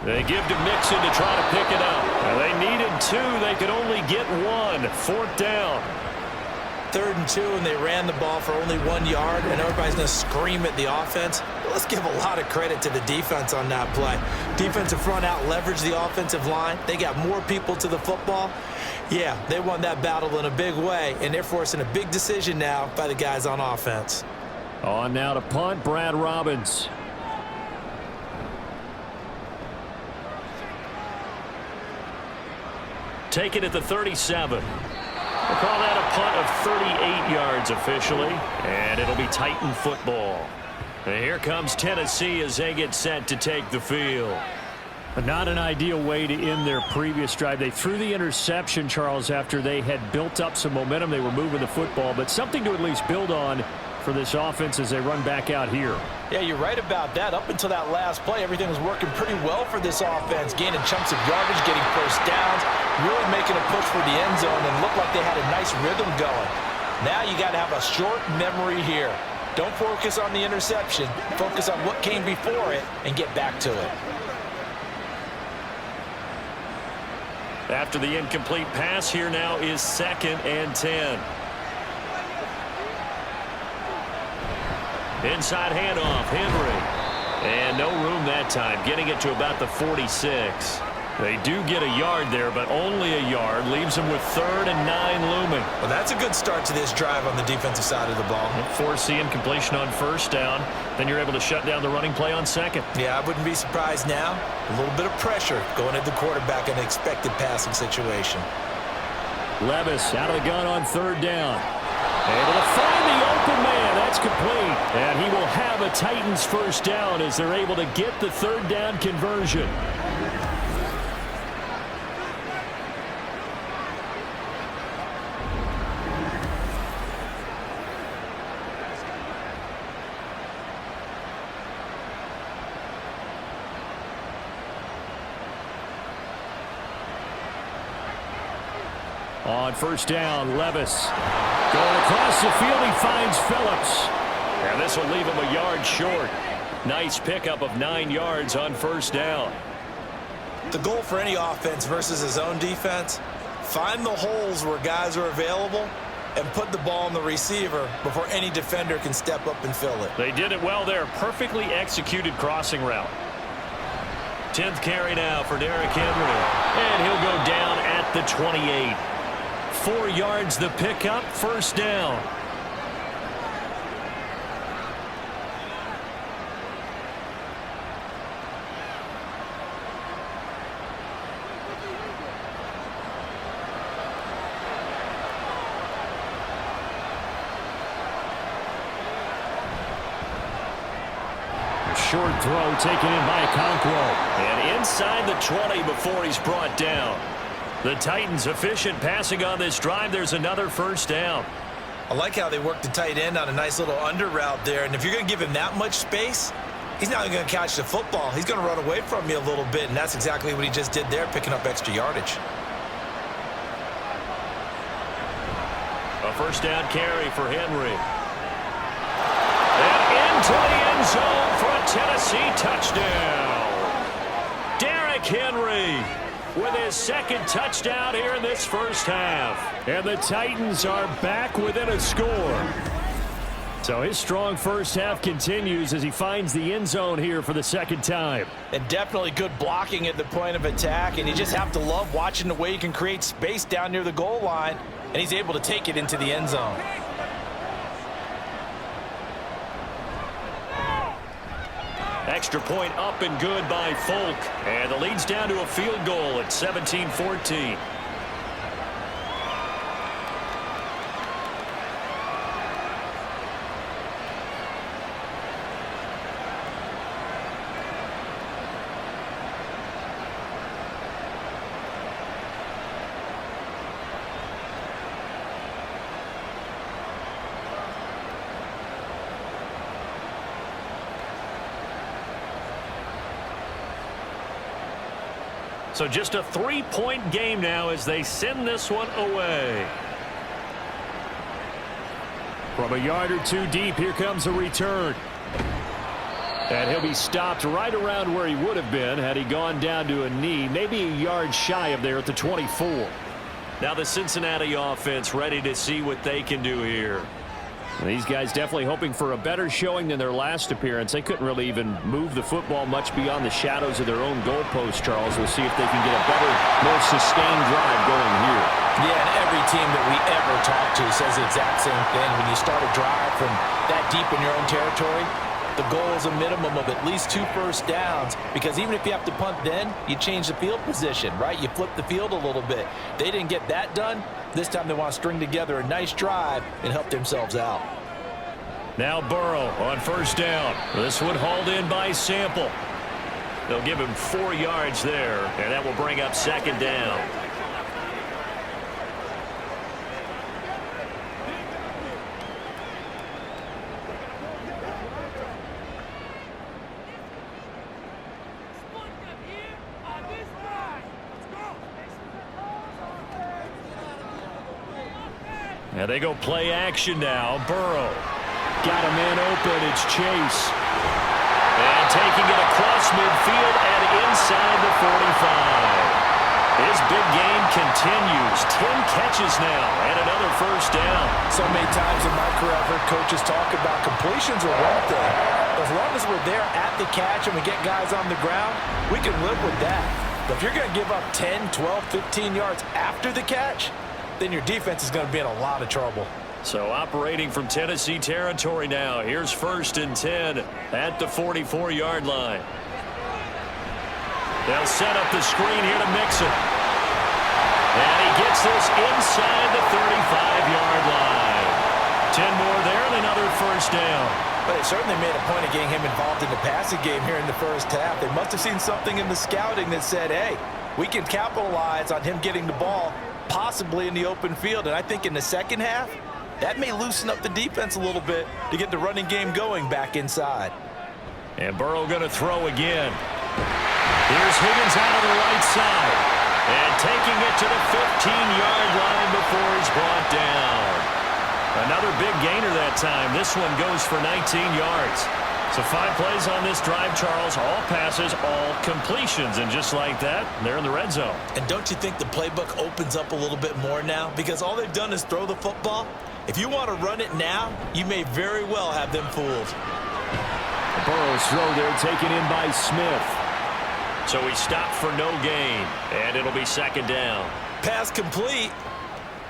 They give to Mixon to try to pick it up. Now they needed 2. They could only get 1. 4th down. 3rd and 2, and they ran the ball for only 1 yard, and everybody's going to scream at the offense. Let's give a lot of credit to the defense on that play. Defensive front out leveraged the offensive line. They got more people to the football. Yeah, they won that battle in a big way, and they're forcing a big decision now by the guys on offense. On now to punt, Brad Robbins. Take it at the 37. We'll call that a punt of 38 yards officially, and it'll be Titan football. And here comes Tennessee as they get set to take the field. Not an ideal way to end their previous drive. They threw the interception, Charles, after they had built up some momentum. They were moving the football, but something to at least build on for this offense as they run back out here. Yeah, you're right about that. Up until that last play, everything was working pretty well for this offense, gaining chunks of yardage, getting first downs, really making a push for the end zone, and looked like they had a nice rhythm going. Now you got to have a short memory here. Don't focus on the interception. Focus on what came before it and get back to it. After the incomplete pass, here now is 2nd and 10. Inside handoff, Henry. And no room that time, getting it to about the 46. They do get a yard there, but only a yard. Leaves them with 3rd and 9 looming. Well, that's a good start to this drive on the defensive side of the ball. Force the incompletion on 1st down. Then you're able to shut down the running play on 2nd. Yeah, I wouldn't be surprised now. A little bit of pressure going at the quarterback in an expected passing situation. Levis out of the gun on 3rd down. Able to find the open man. That's complete. And he will have a Titans first down as they're able to get the 3rd down conversion. On 1st down, Levis going across the field. He finds Phillips. And this will leave him a yard short. Nice pickup of 9 yards on 1st down. The goal for any offense versus his own defense, find the holes where guys are available and put the ball on the receiver before any defender can step up and fill it. They did it well there. Perfectly executed crossing route. 10th carry now for Derrick Henry. And he'll go down at the 28. 4 yards the pickup, 1st down. short throw taken in by Okonkwo. And inside the 20 before he's brought down. The Titans efficient passing on this drive. There's another first down. I like how they worked the tight end on a nice little under route there. And if you're going to give him that much space, he's not going to catch the football. He's going to run away from you a little bit, and that's exactly what he just did there, picking up extra yardage. A first down carry for Henry. And into the end zone for a Tennessee touchdown. Derrick Henry with his second touchdown here in this first half. And the Titans are back within a score. So his strong first half continues as he finds the end zone here for the second time. And definitely good blocking at the point of attack. And you just have to love watching the way he can create space down near the goal line. And he's able to take it into the end zone. Extra point up and good by Folk. And the lead's down to a field goal at 17-14. So just a 3-point game now as they send this one away. From a yard or two deep, here comes a return. And he'll be stopped right around where he would have been had he gone down to a knee, maybe a yard shy of there at the 24. Now the Cincinnati offense ready to see what they can do here. These guys definitely hoping for a better showing than their last appearance. They couldn't really even move the football much beyond the shadows of their own goalpost, Charles. We'll see if they can get a better, more sustained drive going here. Yeah, and every team that we ever talk to says the exact same thing. When you start a drive from that deep in your own territory, the goal is a minimum of at least 2 first downs, because even if you have to punt then, you change the field position, right? You flip the field a little bit. They didn't get that done. This time they want to string together a nice drive and help themselves out. Now Burrow on first down. This one hauled in by Sample. They'll give him 4 yards there, and that will bring up second down. Now they go play action now. Burrow got a man open. It's Chase. And taking it across midfield and inside the 45. His big game continues. 10 catches now and another first down. So many times in my career I've heard coaches talk about completions are one thing. As long as we're there at the catch and we get guys on the ground, we can live with that. But if you're going to give up 10, 12, 15 yards after the catch, then your defense is going to be in a lot of trouble. So operating from Tennessee territory now. Here's first and 10 at the 44-yard line. They'll set up the screen here to Mixon. And he gets this inside the 35-yard line. 10 more there and another first down. But they certainly made a point of getting him involved in the passing game here in the first half. They must have seen something in the scouting that said, hey, we can capitalize on him getting the ball possibly in the open field. And I think in the second half, that may loosen up the defense a little bit to get the running game going back inside. And Burrow going to throw again. Here's Higgins out of the right side. And taking it to the 15-yard line before he's brought down. Another big gainer that time. This one goes for 19 yards. So 5 plays on this drive, Charles. All passes, all completions. And just like that, they're in the red zone. And don't you think the playbook opens up a little bit more now? Because all they've done is throw the football. If you want to run it now, you may very well have them fooled. Burrow's throw there taken in by Smith. So he stopped for no gain. And it'll be second down. Pass complete,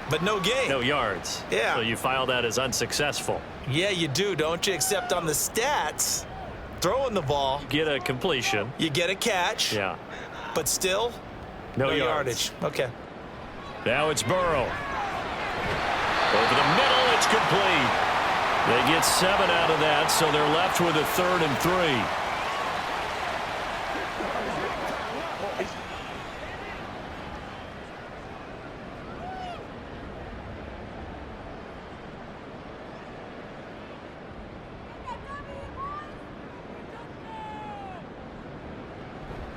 but no gain. No yards. Yeah. So you file that as unsuccessful. Yeah, you do, don't you? Except on the stats, throwing the ball. Get a completion. You get a catch. Yeah. But still, no yardage. Okay. Now it's Burrow. Over the middle, it's complete. They get 7 out of that, so they're left with a 3rd and 3.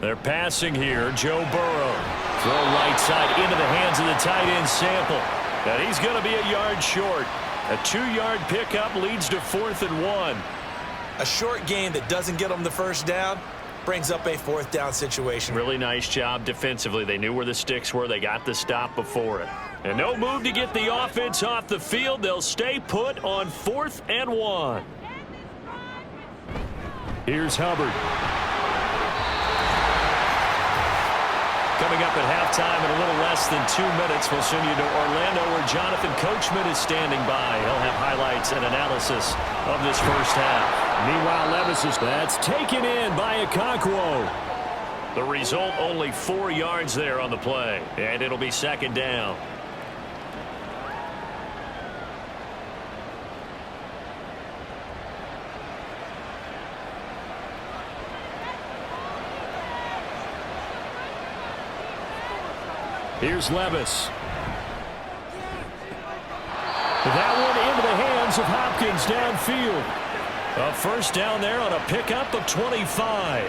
They're passing here. Joe Burrow. Throw right side into the hands of the tight end Sample. And he's going to be a yard short. A 2-yard pickup leads to 4th and 1. A short gain that doesn't get them the first down brings up a 4th down situation. Really nice job defensively. They knew where the sticks were. They got the stop before it. And no move to get the offense off the field. They'll stay put on 4th and 1. Here's Hubbard. Coming up at halftime in a little less than 2 minutes, we'll send you to Orlando where Jonathan Coachman is standing by. He'll have highlights and analysis of this first half. Meanwhile, Levis is that's taken in by Okonkwo. The result, only 4 yards there on the play, and it'll be 2nd down. Here's Levis. That one into the hands of Hopkins downfield. A first down there on a pickup of 25.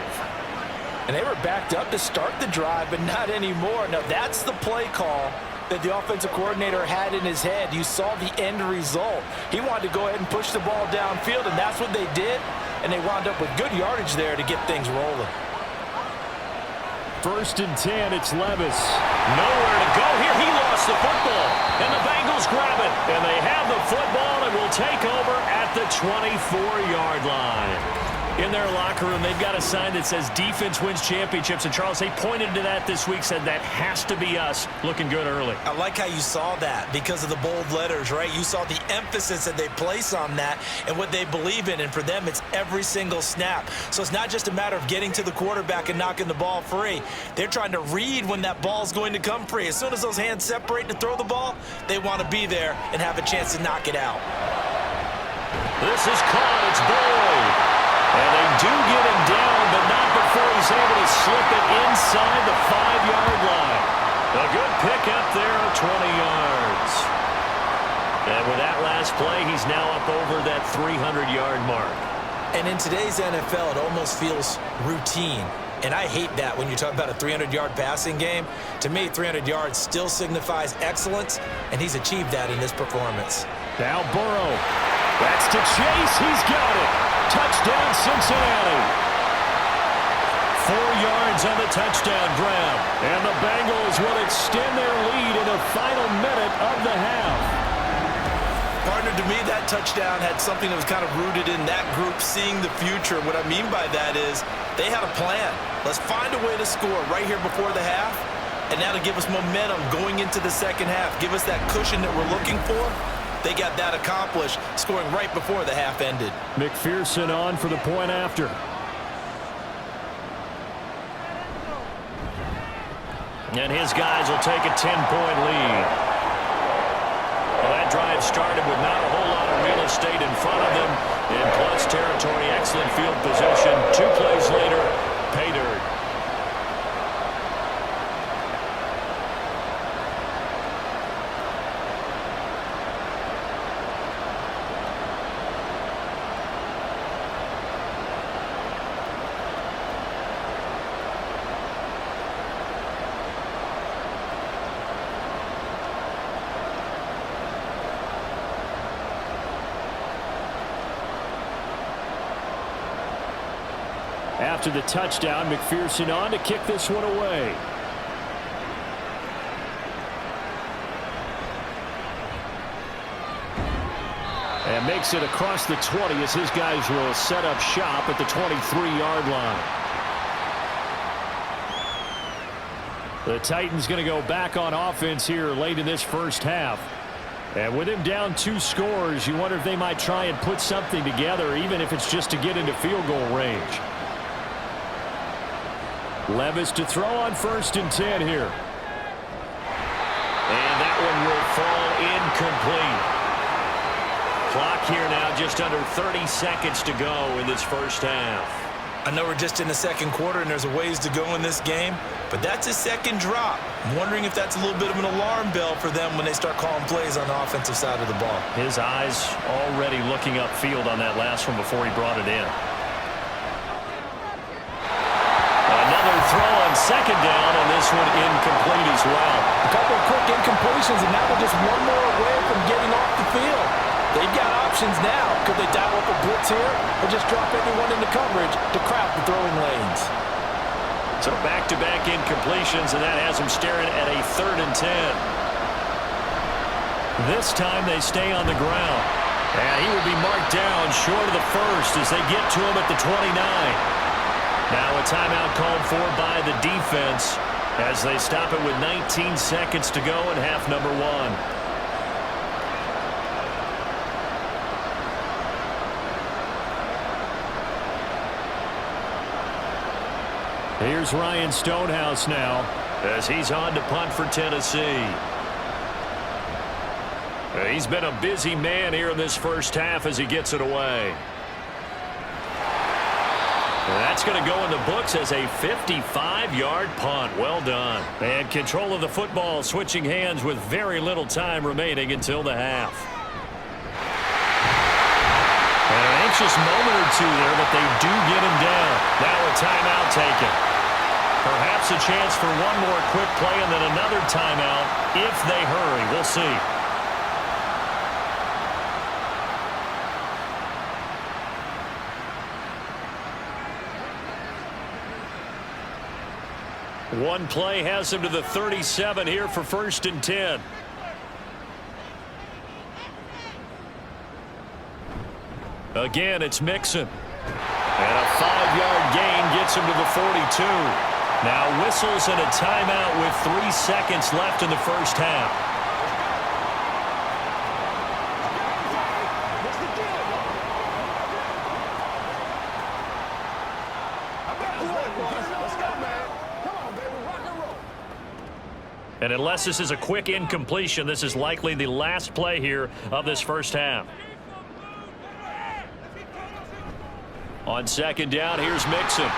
And they were backed up to start the drive, but not anymore. Now, that's the play call that the offensive coordinator had in his head. You saw the end result. He wanted to go ahead and push the ball downfield, and that's what they did. And they wound up with good yardage there to get things rolling. 1st and 10, it's Levis. Nowhere to go here. He lost the football. And the Bengals grab it. And they have the football and will take over at the 24-yard line. In their locker room, they've got a sign that says defense wins championships. And, Charles, they pointed to that this week, said that has to be us. Looking good early. I like how you saw that because of the bold letters, right? You saw the emphasis that they place on that and what they believe in. And for them, it's every single snap. So it's not just a matter of getting to the quarterback and knocking the ball free. They're trying to read when that ball's going to come free. As soon as those hands separate to throw the ball, they want to be there and have a chance to knock it out. This is caught. It's Boyd. And they do get him down, but not before he's able to slip it inside the 5-yard line. A good pickup there of 20 yards. And with that last play, he's now up over that 300-yard mark. And in today's NFL, it almost feels routine. And I hate that when you talk about a 300-yard passing game. To me, 300 yards still signifies excellence, and he's achieved that in this performance. Now Burrow. That's to Chase. He's got it. Touchdown, Cincinnati. 4 yards on the touchdown grab. And the Bengals will extend their lead in the final minute of the half. Partner, to me, that touchdown had something that was kind of rooted in that group seeing the future. What I mean by that is they had a plan. Let's find a way to score right here before the half. And that'll give us momentum going into the second half. Give us that cushion that we're looking for. They got that accomplished, scoring right before the half ended. McPherson on for the point after. And his guys will take a 10-point lead. Well, that drive started with not a whole lot of real estate in front of them. In plus territory, excellent field position. 2 plays later, pay dirt. After the touchdown, McPherson on to kick this one away. And makes it across the 20 as his guys will set up shop at the 23-yard line. The Titans going to go back on offense here late in this first half. And with him down 2 scores, you wonder if they might try and put something together, even if it's just to get into field goal range. Levis to throw on 1st and 10 here. And that one will fall incomplete. Clock here now, just under 30 seconds to go in this first half. I know we're just in the second quarter and there's a ways to go in this game, but that's his second drop. I'm wondering if that's a little bit of an alarm bell for them when they start calling plays on the offensive side of the ball. His eyes already looking upfield on that last one before he brought it in. Another throw second down, and this one incomplete as well. A couple of quick incompletions, and now they're just one more away from getting off the field. They've got options now. Could they dial up a blitz here or just drop everyone into coverage to crowd the throwing lanes? So back-to-back incompletions, and that has them staring at a 3rd and 10. This time they stay on the ground. And he will be marked down short of the first as they get to him at the 29. Now a timeout called for by the defense as they stop it with 19 seconds to go in half number 1. Here's Ryan Stonehouse now as he's on to punt for Tennessee. He's been a busy man here in this first half as he gets it away. That's going to go in the books as a 55-yard punt. Well done. And control of the football switching hands with very little time remaining until the half. And an anxious moment or two there, but they do get him down. Now a timeout taken. Perhaps a chance for one more quick play and then another timeout if they hurry. We'll see. One play has him to the 37 here for 1st and 10. Again, it's Mixon. And a 5-yard gain gets him to the 42. Now whistles and a timeout with 3 seconds left in the first half. And unless this is a quick incompletion, this is likely the last play here of this first half. On 2nd down, here's Mixon.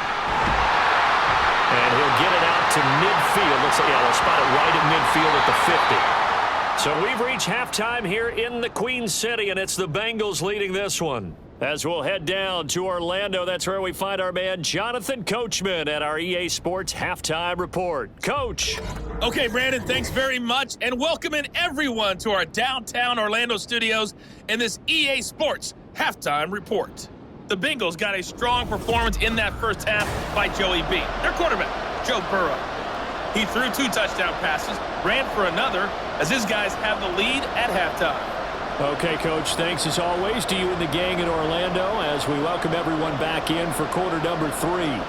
And he'll get it out to midfield. Looks like, yeah, they'll spot it right at midfield at the 50. So we've reached halftime here in the Queen City, and it's the Bengals leading this one. As we'll head down to Orlando, that's where we find our man Jonathan Coachman at our EA Sports Halftime Report. Coach. Okay, Brandon, thanks very much, and welcome in everyone to our downtown Orlando studios in this EA Sports Halftime Report. The Bengals got a strong performance in that first half by Joey B, their quarterback, Joe Burrow. He threw 2 touchdown passes, ran for another, as his guys have the lead at halftime. Okay, Coach, thanks as always to you and the gang in Orlando as we welcome everyone back in for quarter number 3.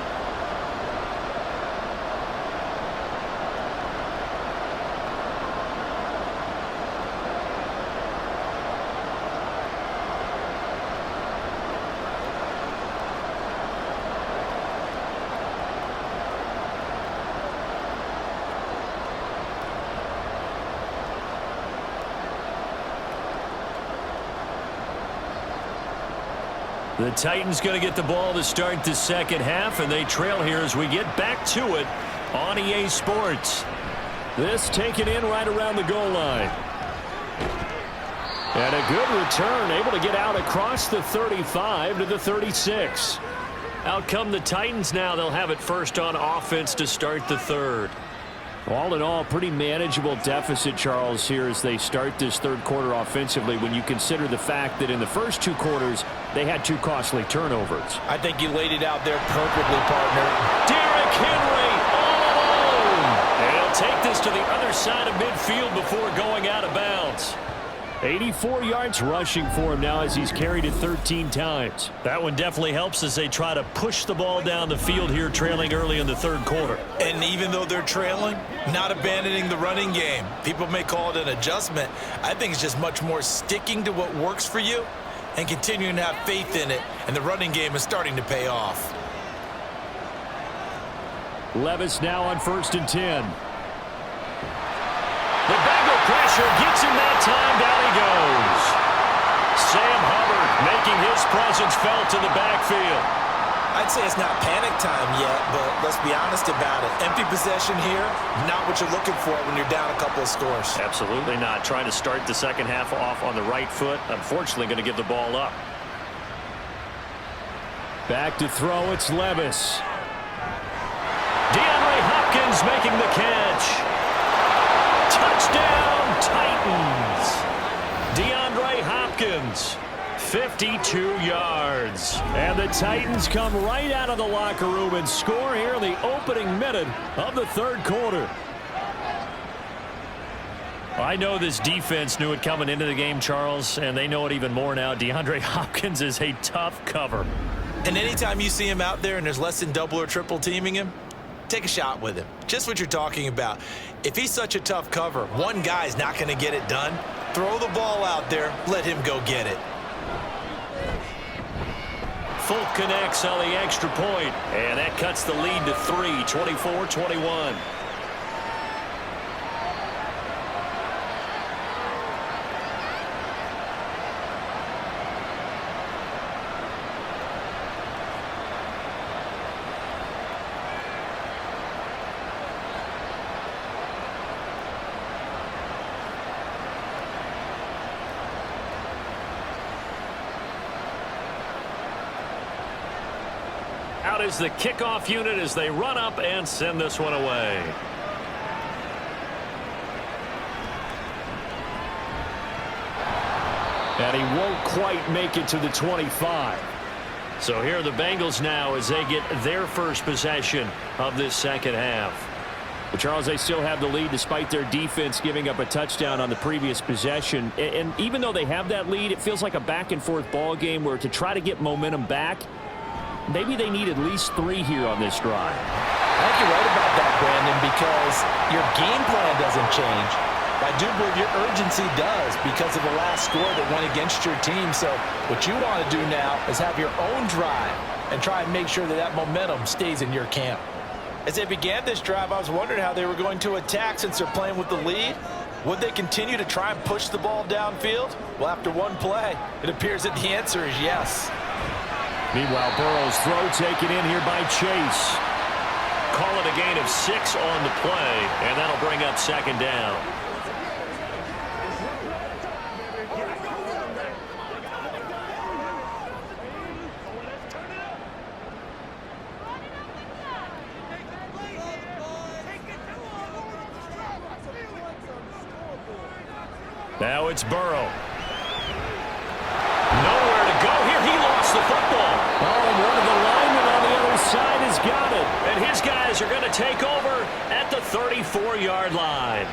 The Titans going to get the ball to start the second half, and they trail here as we get back to it on EA Sports. This taken in right around the goal line. And a good return, able to get out across the 35 to the 36. Out come the Titans now. They'll have it first on offense to start the third. All in all, pretty manageable deficit, Charles, here as they start this third quarter offensively when you consider the fact that in the first 2 quarters, they had 2 costly turnovers. I think you laid it out there perfectly, partner. Derrick Henry all alone. And he'll take this to the other side of midfield before going out of bounds. 84 yards rushing for him now as he's carried it 13 times. That one definitely helps as they try to push the ball down the field here, trailing early in the third quarter. And even though they're trailing, not abandoning the running game. People may call it an adjustment. I think it's just much more sticking to what works for you and continuing to have faith in it, and the running game is starting to pay off. Levis now on 1st and 10. The Bengal pressure gets him that time. Down he goes. Sam Hubbard making his presence felt in the backfield. I'd say it's not panic time yet, but let's be honest about it. Empty possession here, not what you're looking for when you're down a couple of scores. Absolutely not. Trying to start the second half off on the right foot. Unfortunately, going to give the ball up. Back to throw, it's Levis. DeAndre Hopkins Hopkins making the catch. Touchdown, Titans. DeAndre Hopkins, 52 yards. And the Titans come right out of the locker room and score here in the opening minute of the third quarter. I know this defense knew it coming into the game, Charles, and they know it even more now. DeAndre Hopkins is a tough cover. And anytime you see him out there and there's less than double or triple teaming him, take a shot with him. Just what you're talking about. If he's such a tough cover, one guy's not going to get it done. Throw the ball out there. Let him go get it. Folk connects on the extra point, and that cuts the lead to 3, 24-21. Out is the kickoff unit as they run up and send this one away. And he won't quite make it to the 25. So here are the Bengals now as they get their first possession of this second half. But Charles, they still have the lead despite their defense giving up a touchdown on the previous possession. And even though they have that lead, it feels like a back-and-forth ball game where to try to get momentum back, maybe they need at least 3 here on this drive. I think you're right about that, Brandon, because your game plan doesn't change. I do believe your urgency does because of the last score that went against your team. So what you want to do now is have your own drive and try and make sure that that momentum stays in your camp. As they began this drive, I was wondering how they were going to attack since they're playing with the lead. Would they continue to try and push the ball downfield? Well, after one play, it appears that the answer is yes. Meanwhile, Burrow's throw taken in here by Chase. Call it a gain of 6 on the play, and that'll bring up second down. Now it's Burrow. Nowhere to go here. He lost the football. Oh, and one of the linemen on the other side has got it. And his guys are going to take over at the 34-yard line.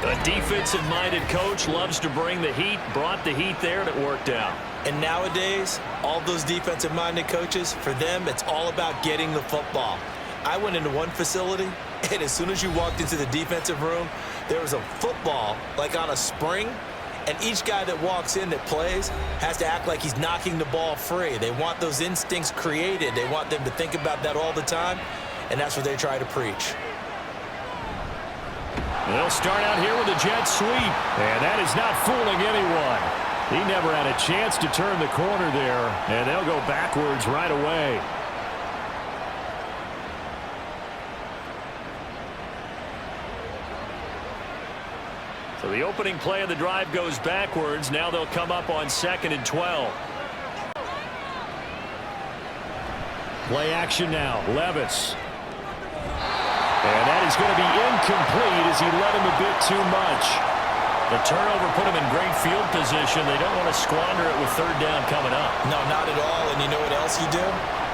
A defensive-minded coach loves to bring the heat, brought the heat there, and it worked out. And nowadays, all those defensive-minded coaches, for them, it's all about getting the football. I went into one facility, and as soon as you walked into the defensive room, there was a football, like on a spring, and each guy that walks in that plays has to act like he's knocking the ball free. They want those instincts created. They want them to think about that all the time, and that's what they try to preach. They'll start out here with a jet sweep, and that is not fooling anyone. He never had a chance to turn the corner there, and they'll go backwards right away. So the opening play of the drive goes backwards. Now they'll come up on 2nd and 12. Play action now. Levis. And that is going to be incomplete as he led him a bit too much. The turnover put him in great field position. They don't want to squander it with third down coming up. No, not at all. And you know what else you do?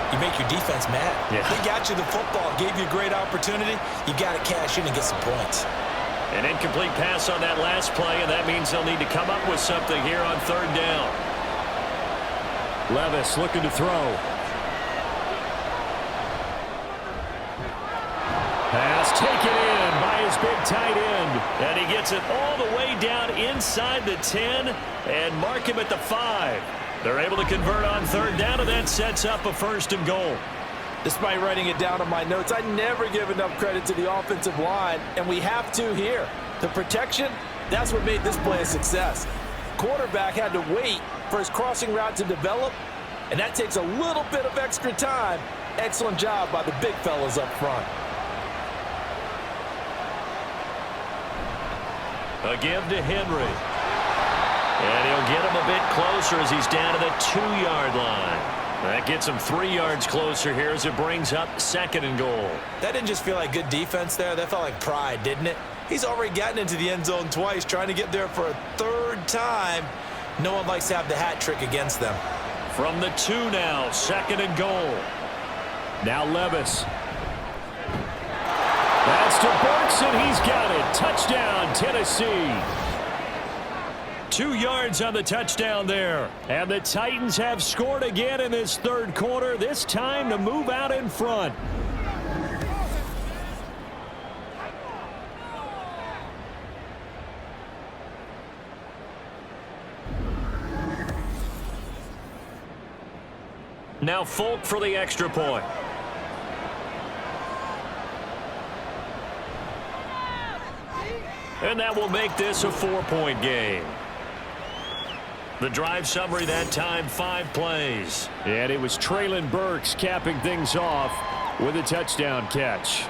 You make your defense mad. Yeah. They got you the football, gave you a great opportunity. You got to cash in and get some points. An incomplete pass on that last play, and that means they'll need to come up with something here on third down. Levis looking to throw. Pass taken in by his big tight end. And he gets it all the way down inside the 10 and mark him at the 5. They're able to convert on third down, and that sets up a 1st and goal. Despite writing it down on my notes, I never give enough credit to the offensive line, and we have to here. The protection, that's what made this play a success. Quarterback had to wait for his crossing route to develop, and that takes a little bit of extra time. Excellent job by the big fellas up front. A give to Henry. And he'll get him a bit closer as he's down to the 2-yard line. That gets him 3 yards closer here as it brings up 2nd and goal. That didn't just feel like good defense there. That felt like pride, didn't it? He's already gotten into the end zone twice, trying to get there for a 3rd time. No one likes to have the hat trick against them. From the 2 now, 2nd and goal. Now Levis. That's to Burks, and he's got it. Touchdown, Tennessee. 2 yards on the touchdown there. And the Titans have scored again in this 3rd quarter, this time to move out in front. Now Folk for the extra point. And that will make this a 4-point game. The drive summary that time, 5 plays. And it was Treylon Burks capping things off with a touchdown catch.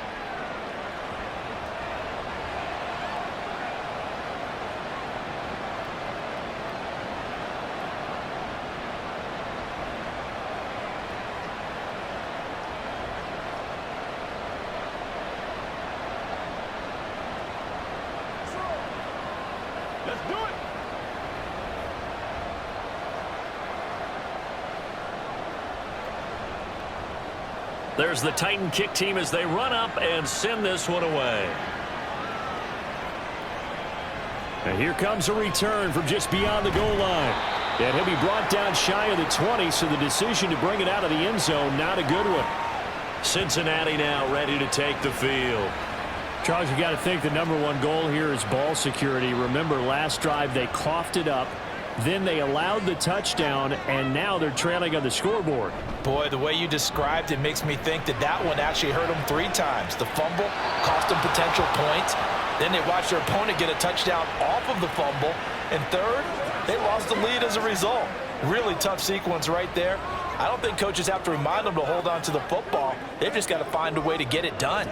Let's do it. There's the Titan kick team as they run up and send this one away. And here comes a return from just beyond the goal line. And he'll be brought down shy of the 20, so the decision to bring it out of the end zone, not a good one. Cincinnati now ready to take the field. Charles, you got to think the #1 goal here is ball security. Remember, last drive they coughed it up. Then they allowed the touchdown, and now they're trailing on the scoreboard. Boy, the way you described it makes me think that that one actually hurt them 3 times. The fumble cost them potential points. Then they watched their opponent get a touchdown off of the fumble. And third, they lost the lead as a result. Really tough sequence right there. I don't think coaches have to remind them to hold on to the football. They've just got to find a way to get it done.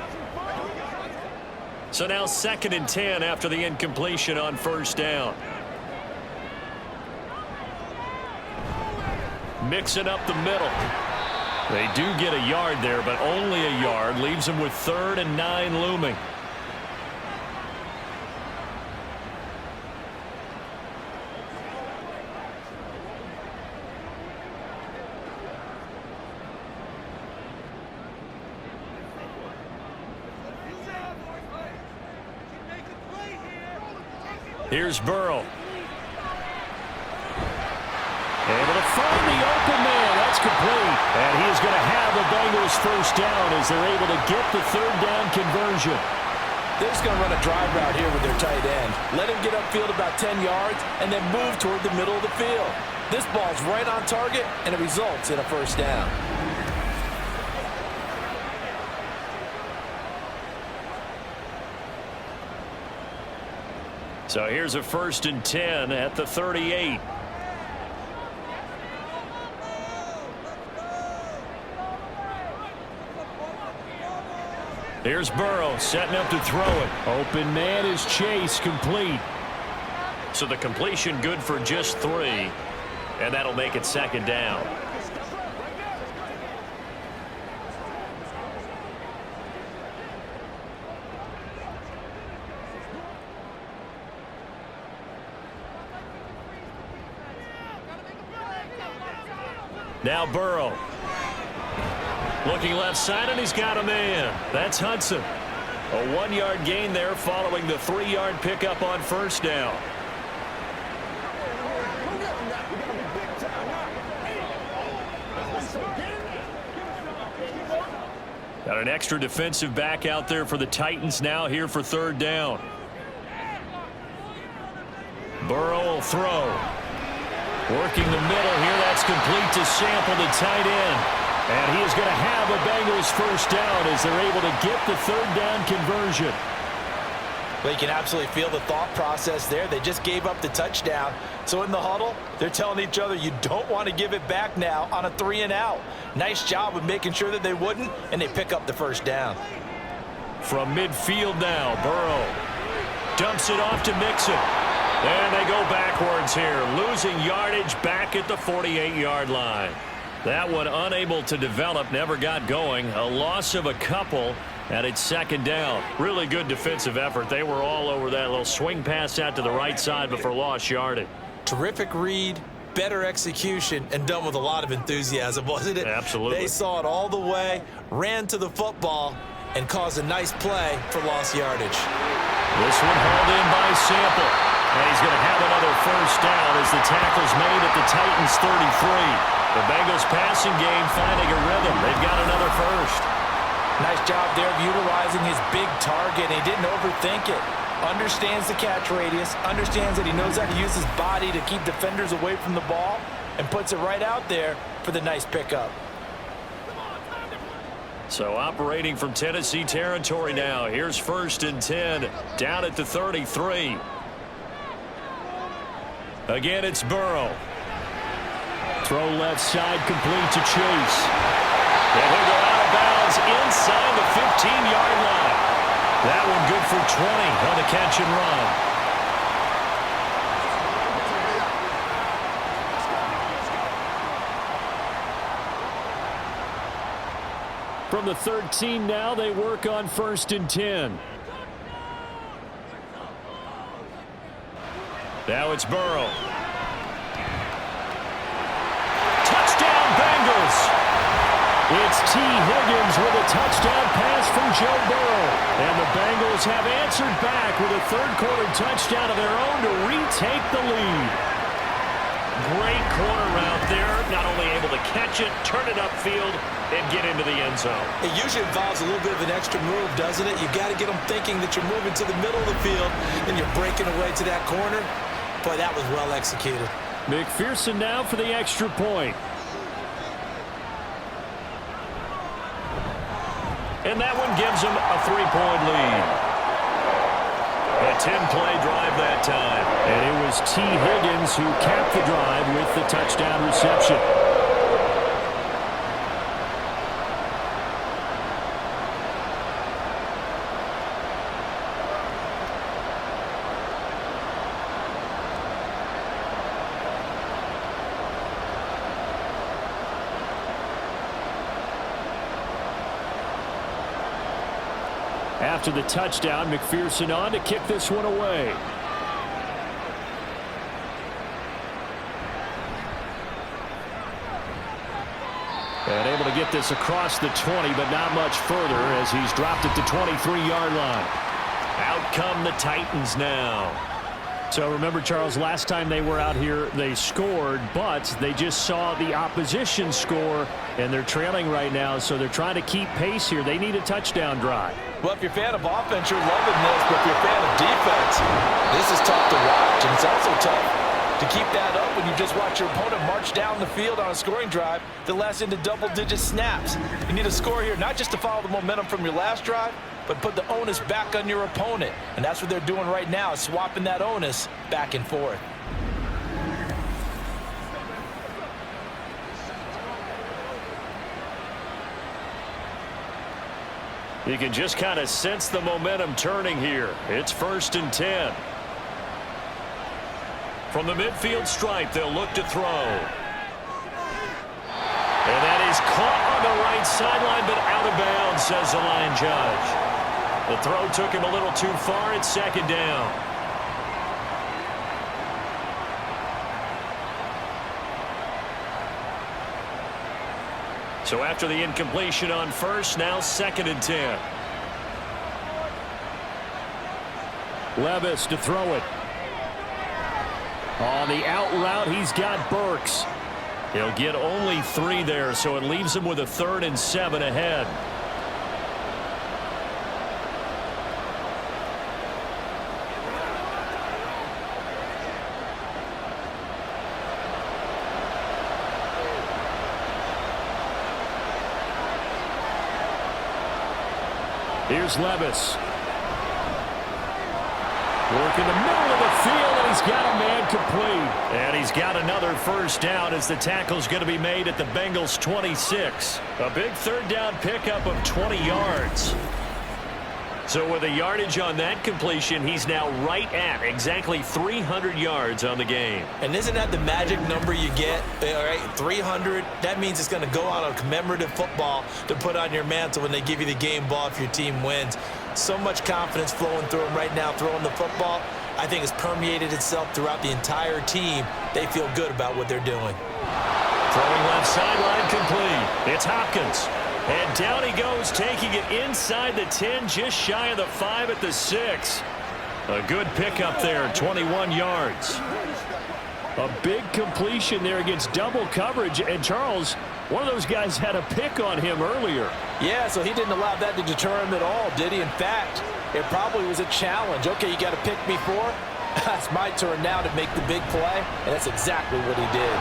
So now 2nd and 10 after the incompletion on 1st down. Mixing up the middle. They do get a yard there, but only a yard. Leaves them with 3rd and 9 looming. Here's Burrow. Able to find the open man. That's complete. And he is going to have the Bengals 1st down as they're able to get the 3rd down conversion. They're just going to run a drive route here with their tight end. Let him get upfield about 10 yards and then move toward the middle of the field. This ball's right on target, and it results in a 1st down. So here's a 1st and 10 at the 38. Here's Burrow setting up to throw it. Open man is Chase, complete. So the completion good for just 3. And that'll make it 2nd down. Now Burrow. Looking left side, and he's got a man. That's Hudson. A 1-yard gain there following the 3-yard pickup on 1st down. Got an extra defensive back out there for the Titans now here for 3rd down. Burrow will throw. Working the middle here. That's complete to Sample, the tight end. And he is going to have a Bengals 1st down as they're able to get the 3rd down conversion. Well, you can absolutely feel the thought process there. They just gave up the touchdown. So in the huddle, they're telling each other, you don't want to give it back now on a 3 and out. Nice job of making sure that they wouldn't, and they pick up the 1st down. From midfield now, Burrow dumps it off to Mixon. And they go backwards here, losing yardage back at the 48-yard line. That one unable to develop, never got going. A loss of a couple, and it's second down. Really good defensive effort. They were all over that little swing pass out to the right side before lost yardage. Terrific read, better execution, and done with a lot of enthusiasm, wasn't it? Absolutely. They saw it all the way, ran to the football, and caused a nice play for lost yardage. This one hauled in by Sample. And he's going to have another first down as the tackle's made at the Titans' 33. The Bengals passing game finding a rhythm. They've got another first. Nice job there of utilizing his big target. He didn't overthink it. Understands the catch radius. Understands that he knows how to use his body to keep defenders away from the ball. And puts it right out there for the nice pickup. So operating from Tennessee territory now. Here's 1st and 10. Down at the 33. Again, it's Burrow. Throw left side, complete to Chase. And he'll go out of bounds inside the 15-yard line. That one good for 20 on the catch and run. From the 13 now, they work on 1st and 10. Now it's Burrow. Touchdown, Bengals! It's T. Higgins with a touchdown pass from Joe Burrow. And the Bengals have answered back with a third-quarter touchdown of their own to retake the lead. Great corner route there. Not only able to catch it, turn it upfield, and get into the end zone. It usually involves a little bit of an extra move, doesn't it? You've got to get them thinking that you're moving to the middle of the field and you're breaking away to that corner. Boy, that was well executed. McPherson now for the extra point. And that one gives them a 3-point lead. A 10-play drive that time. And it was T. Higgins who capped the drive with the touchdown reception. After the touchdown, McPherson on to kick this one away. And able to get this across the 20, but not much further as he's dropped it to 23-yard line. Out come the Titans now. So remember, Charles, last time they were out here, they scored, but they just saw the opposition score, and they're trailing right now, so they're trying to keep pace here. They need a touchdown drive. Well, if you're a fan of offense, you're loving this, but if you're a fan of defense, this is tough to watch, and it's also tough to keep that up when you just watch your opponent march down the field on a scoring drive that lasts into double-digit snaps. You need a score here, not just to follow the momentum from your last drive, but put the onus back on your opponent. And that's what they're doing right now, swapping that onus back and forth. You can just kind of sense the momentum turning here. It's 1st and 10. From the midfield stripe, they'll look to throw. And that is caught on the right sideline, but out of bounds, says the line judge. The throw took him a little too far. It's 2nd down. So after the incompletion on 1st, now 2nd and 10. Levis to throw it. On the out route, he's got Burks. He'll get only 3 there, so it leaves him with a 3rd and 7 ahead. Here's Levis. Work in the middle of the field, and he's got a man complete. And he's got another first down as the tackle's going to be made at the Bengals' 26. A big 3rd down pickup of 20 yards. So with the yardage on that completion, he's now right at exactly 300 yards on the game. And isn't that the magic number you get? All right, 300. That means it's going to go on a commemorative football to put on your mantle when they give you the game ball if your team wins. So much confidence flowing through him right now throwing the football. I think it's permeated itself throughout the entire team. They feel good about what they're doing. Throwing left sideline complete. It's Hopkins. And down he goes, taking it inside the 10, just shy of the 5 at the 6. A good pickup there, 21 yards. A big completion there against double coverage. And Charles, one of those guys had a pick on him earlier. Yeah, so he didn't allow that to deter him at all, did he? In fact, it probably was a challenge. Okay, you got to pick me for? It's my turn now to make the big play, and that's exactly what he did.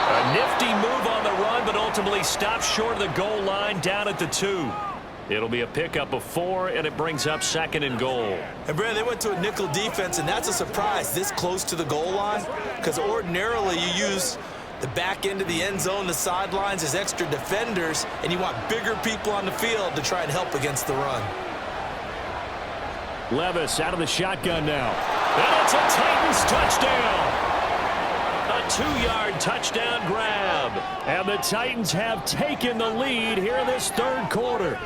A nifty move on the run, but ultimately stopped short of the goal line down at the 2. It'll be a pickup of 4, and it brings up 2nd and goal. And, Brad, they went to a nickel defense, and that's a surprise this close to the goal line because ordinarily you use the back end of the end zone, the sidelines as extra defenders, and you want bigger people on the field to try and help against the run. Levis out of the shotgun now. And it's a Titans touchdown. A 2-yard touchdown grab. And the Titans have taken the lead here in this third quarter.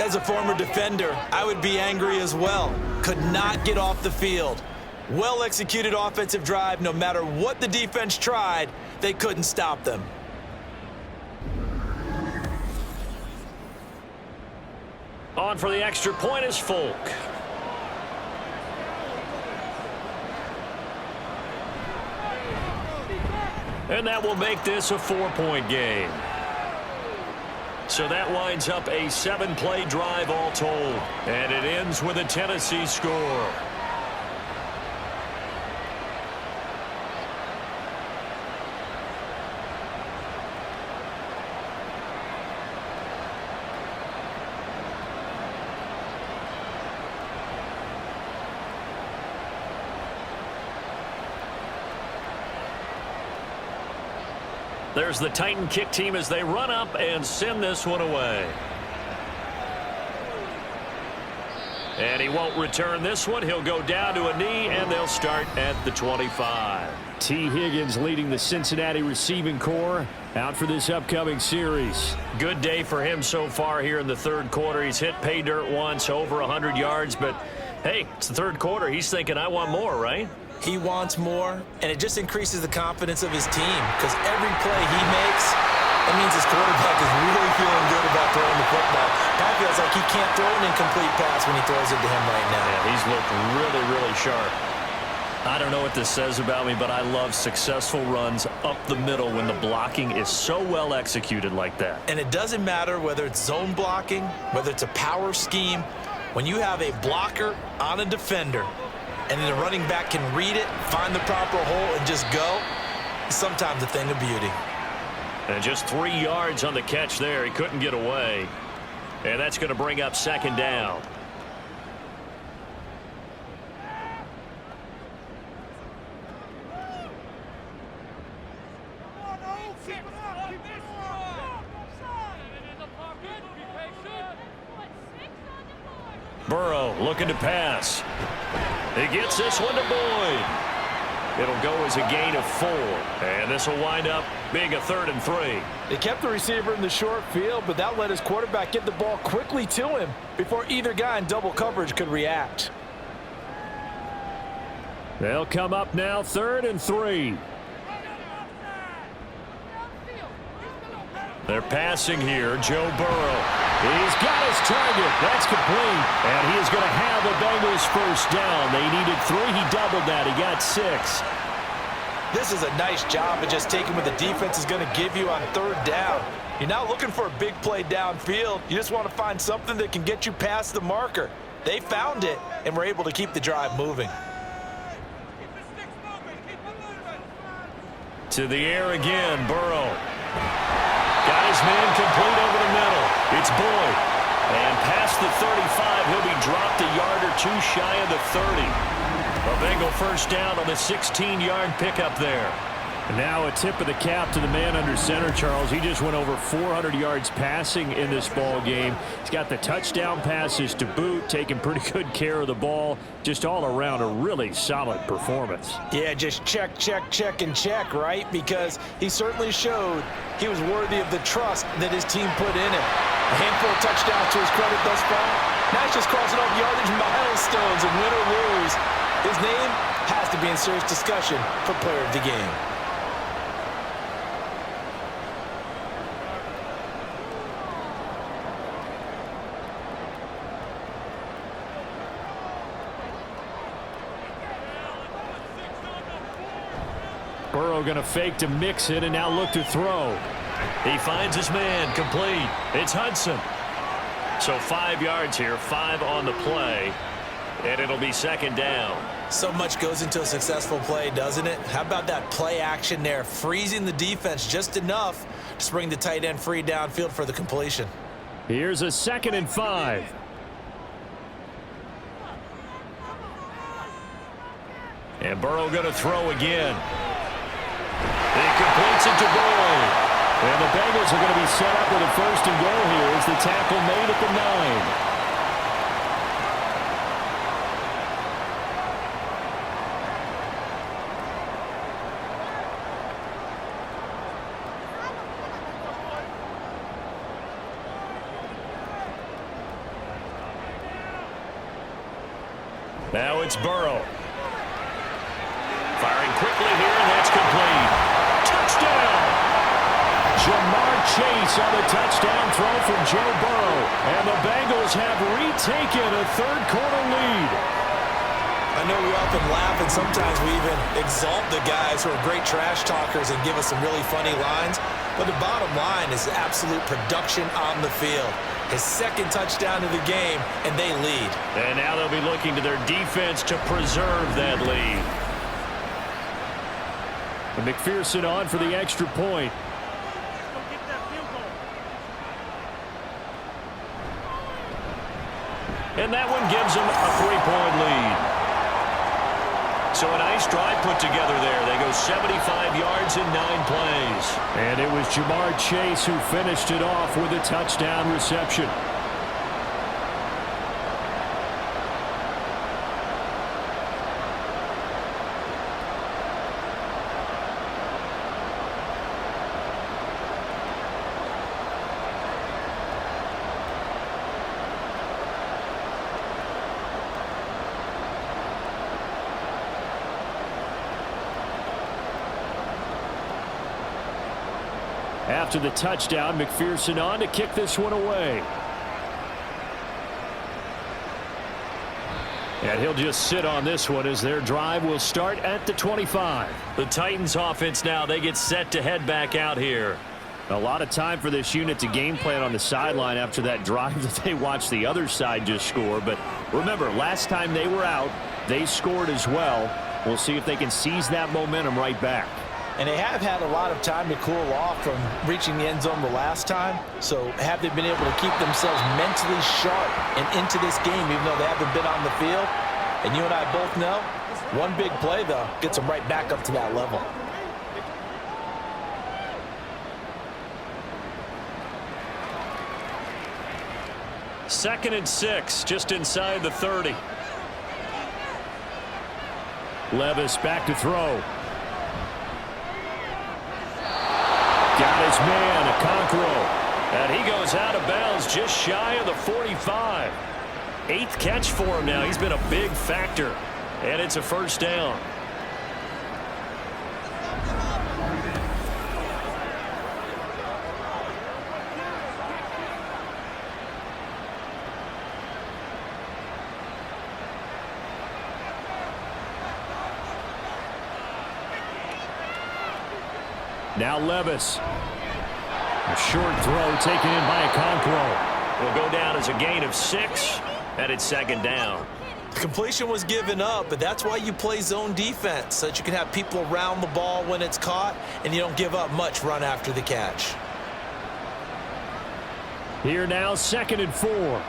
As a former defender, I would be angry as well. Could not get off the field. Well-executed offensive drive. No matter what the defense tried, they couldn't stop them. On for the extra point is Folk. And that will make this a 4-point game. So that winds up a 7-play drive all told. And it ends with a Tennessee score. There's the Titan kick team as they run up and send this one away. And he won't return this one. He'll go down to a knee, and they'll start at the 25. T. Higgins leading the Cincinnati receiving corps out for this upcoming series. Good day for him so far here in the third quarter. He's hit pay dirt once, over 100 yards, but hey, it's the third quarter. He's thinking, I want more, right? He wants more, and it just increases the confidence of his team because every play he makes, that means his quarterback is really feeling good about throwing the football. That feels like he can't throw an incomplete pass when he throws it to him right now. Yeah, he's looked really, really sharp. I don't know what this says about me, but I love successful runs up the middle when the blocking is so well executed like that. And it doesn't matter whether it's zone blocking, whether it's a power scheme. When you have a blocker on a defender, and then the running back can read it, find the proper hole, and just go, it's sometimes a thing of beauty. And just 3 yards on the catch there. He couldn't get away. And that's going to bring up 2nd down. Burrow looking to pass. He gets this one to Boyd. It'll go as a gain of 4. And this will wind up being a 3rd and 3. They kept the receiver in the short field, but that let his quarterback get the ball quickly to him before either guy in double coverage could react. They'll come up now 3rd and 3. They're passing here. Joe Burrow. He's got his target. That's complete. And he is going to have the Bengals first down. They needed 3. He doubled that. He got 6. This is a nice job of just taking what the defense is going to give you on 3rd down. You're not looking for a big play downfield. You just want to find something that can get you past the marker. They found it and were able to keep the drive moving. To the air again. Burrow. Got his man complete over the middle. It's Boyd. And past the 35, he'll be dropped a yard or 2 shy of the 30. A Bengal first down on the 16-yard pickup there. And now a tip of the cap to the man under center, Charles. He just went over 400 yards passing in this ball game. He's got the touchdown passes to boot, taking pretty good care of the ball. Just all around a really solid performance. Yeah, just check, check, check, and check, right? Because he certainly showed he was worthy of the trust that his team put in him. A handful of touchdowns to his credit thus far. Now he's just crossing off yardage milestones, and win or lose, his name has to be in serious discussion for player of the game. Burrow going to fake to mix it and now look to throw. He finds his man, complete. It's Hudson. So 5 yards here, 5 on the play, and it'll be second down. So much goes into a successful play, doesn't it? How about that play action there, freezing the defense just enough to bring the tight end free downfield for the completion. Here's a 2nd and 5. And Burrow going to throw again. He completes it to Burrow. And the Bengals are going to be set up with a 1st and goal here as the tackle made at the 9. Now it's Burrow. Firing quickly here, and that's complete. Touchdown! Jamar Chase on the touchdown throw from Joe Burrow. And the Bengals have retaken a 3rd-quarter lead. I know we often laugh, and sometimes we even exalt the guys who are great trash talkers and give us some really funny lines. But the bottom line is absolute production on the field. His 2nd touchdown of the game, and they lead. And now they'll be looking to their defense to preserve that lead. And McPherson on for the extra point. And that one gives them a 3-point lead. So a nice drive put together there. They go 75 yards in 9 plays. And it was Jamar Chase who finished it off with a touchdown reception. After the touchdown, McPherson on to kick this one away. And he'll just sit on this one as their drive will start at the 25. The Titans offense now, they get set to head back out here. A lot of time for this unit to game plan on the sideline after that drive that they watched the other side just score. But remember, last time they were out, they scored as well. We'll see if they can seize that momentum right back. And they have had a lot of time to cool off from reaching the end zone the last time. So have they been able to keep themselves mentally sharp and into this game, even though they haven't been on the field? And you and I both know, one big play, though, gets them right back up to that level. Second and 6, just inside the 30. Levis back to throw. Got his man, Okonkwo. And he goes out of bounds just shy of the 45. 8th catch for him now. He's been a big factor. And it's a 1st down. Now Levis. A short throw taken in by Okonkwo. Will go down as a gain of 6, and it's 2nd down. The completion was given up, but that's why you play zone defense, so that you can have people around the ball when it's caught, and you don't give up much run after the catch. Here now, 2nd and 4.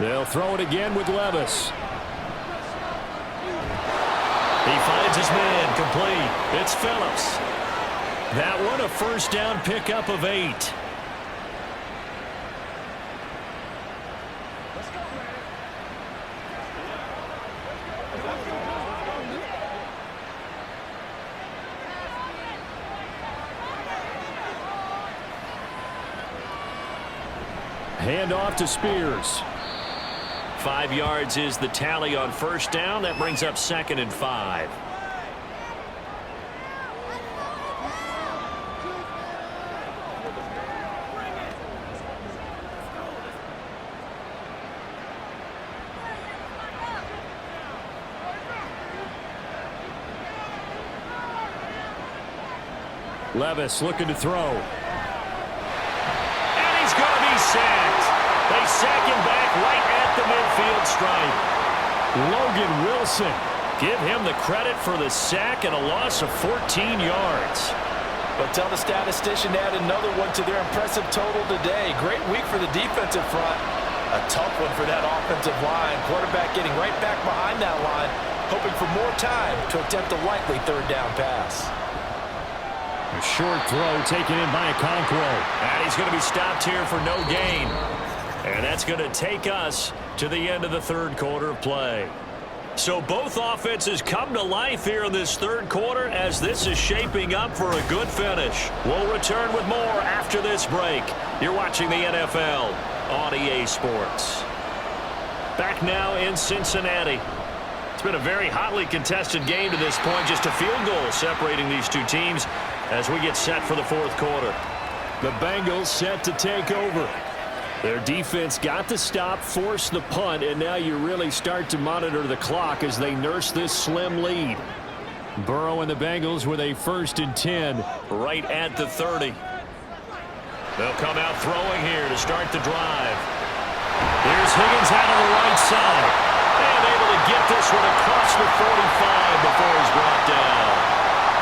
They'll throw it again with Levis. He finds his man, complete. It's Phillips. That one a first down pickup of 8. Hand off to Spears. 5 yards is the tally on first down. That brings up 2nd and 5. Levis looking to throw. And he's going to be sacked. They sack him back right at the midfield stripe. Logan Wilson. Give him the credit for the sack and a loss of 14 yards. But tell the statistician to add another one to their impressive total today. Great week for the defensive front. A tough one for that offensive line. Quarterback getting right back behind that line, hoping for more time to attempt a likely third down pass. A short throw taken in by Okonkwo. And he's going to be stopped here for no gain. And that's going to take us to the end of the third quarter of play. So both offenses come to life here in this third quarter as this is shaping up for a good finish. We'll return with more after this break. You're watching the NFL on EA Sports. Back now in Cincinnati. It's been a very hotly contested game to this point. Just a field goal separating these two teams as we get set for the fourth quarter. The Bengals set to take over. Their defense got the stop, forced the punt, and now you really start to monitor the clock as they nurse this slim lead. Burrow and the Bengals with a 1st and 10. Right at the 30. They'll come out throwing here to start the drive. Here's Higgins out on the right side. And able to get this one across the 45 before he's brought down.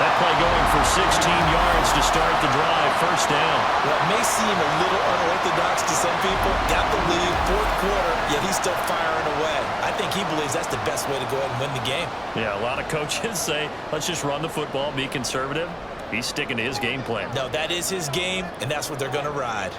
That play going for 16 yards to start the drive. First down. Well, it may seem a little unorthodox to some people. Got the lead, fourth quarter, yet he's still firing away. I think he believes that's the best way to go ahead and win the game. Yeah, a lot of coaches say, let's just run the football, be conservative. He's sticking to his game plan. No, that is his game, and that's what they're going to ride.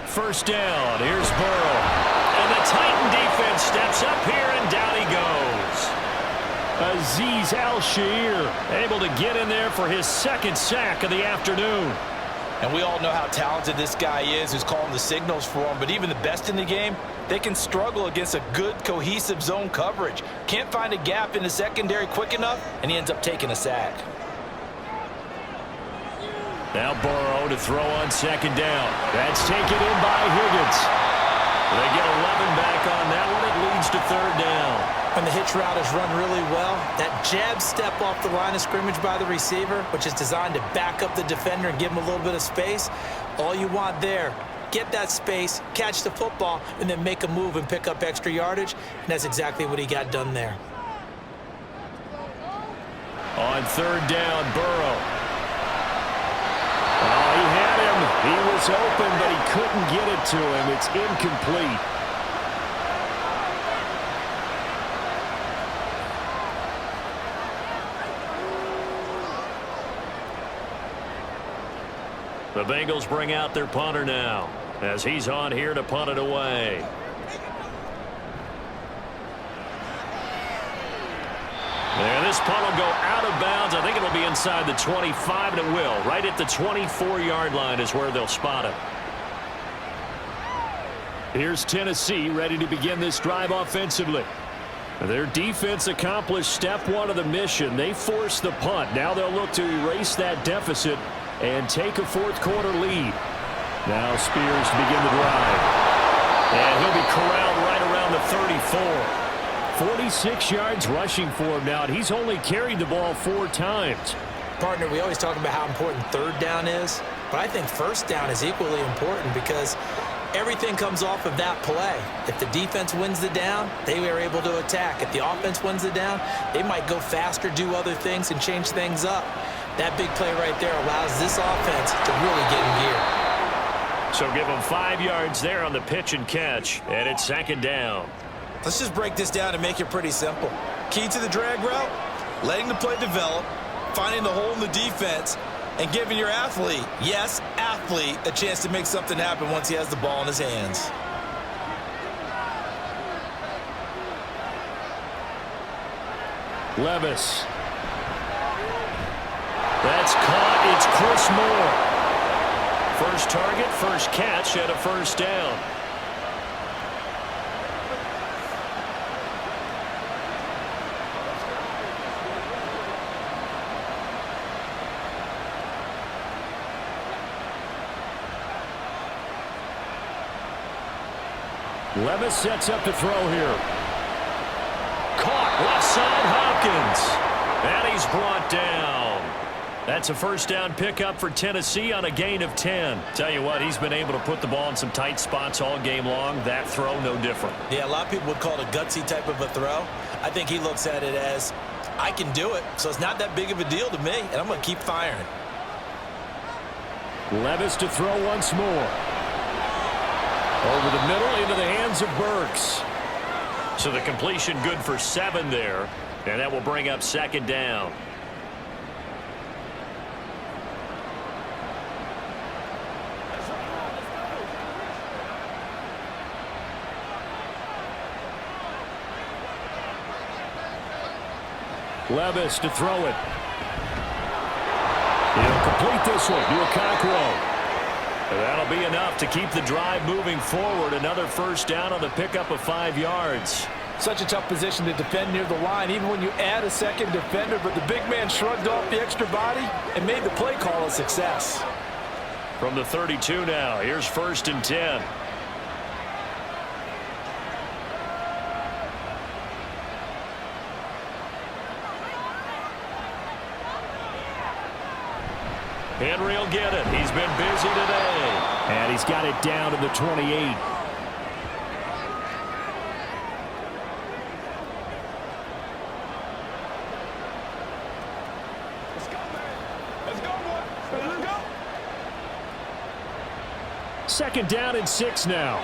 First down. Here's Burrow. And the Titan defense steps up here, and down he goes. Azeez Al-Shaair able to get in there for his 2nd sack of the afternoon. And we all know how talented this guy is who's calling the signals for him. But even the best in the game, they can struggle against a good, cohesive zone coverage. Can't find a gap in the secondary quick enough, and he ends up taking a sack. Now Burrow to throw on 2nd down. That's taken in by Higgins. They get 11 back on that one. It leads to 3rd down. When the hitch route is run really well, that jab step off the line of scrimmage by the receiver, which is designed to back up the defender and give him a little bit of space, all you want there, get that space, catch the football, and then make a move and pick up extra yardage, and that's exactly what he got done there. On 3rd down, Burrow. Oh, he had him. He was open, but he couldn't get it to him. It's incomplete. The Bengals bring out their punter now as he's on here to punt it away. And this punt will go out of bounds. I think it'll be inside the 25, and it will. Right at the 24-yard line is where they'll spot it. Here's Tennessee ready to begin this drive offensively. Their defense accomplished step 1 of the mission. They forced the punt. Now they'll look to erase that deficit and take a fourth quarter lead. Now Spears to begin the drive. And he'll be corralled right around the 34. 46 yards rushing for him now, and he's only carried the ball 4 times. Partner, we always talk about how important 3rd down is, but I think 1st down is equally important because everything comes off of that play. If the defense wins the down, they are able to attack. If the offense wins the down, they might go faster, do other things, and change things up. That big play right there allows this offense to really get in gear. So give them 5 yards there on the pitch and catch, and it's 2nd down. Let's just break this down and make it pretty simple. Key to the drag route, letting the play develop, finding the hole in the defense, and giving your athlete, yes, athlete, a chance to make something happen once he has the ball in his hands. Levis. That's caught. It's Chris Moore. First target, first catch, and a 1st down. Levis sets up to throw here. Caught left side Hopkins. And he's brought down. That's a 1st down pickup for Tennessee on a gain of 10. Tell you what, he's been able to put the ball in some tight spots all game long. That throw, no different. Yeah, a lot of people would call it a gutsy type of a throw. I think he looks at it as, I can do it, so it's not that big of a deal to me, and I'm going to keep firing. Levis to throw once more. Over the middle into the hands of Burks. So the completion good for 7 there, and that will bring up 2nd down. Levis to throw it. He'll complete this one to Okonkwo. And that'll be enough to keep the drive moving forward. Another 1st down on the pickup of 5 yards. Such a tough position to defend near the line, even when you add a second defender, but the big man shrugged off the extra body and made the play call a success. From the 32 now, here's 1st and 10. Henry will get it. He's been busy today. And he's got it down to the 28. Let's go, man. Let's go, boy. Let's go. 2nd down and 6 now.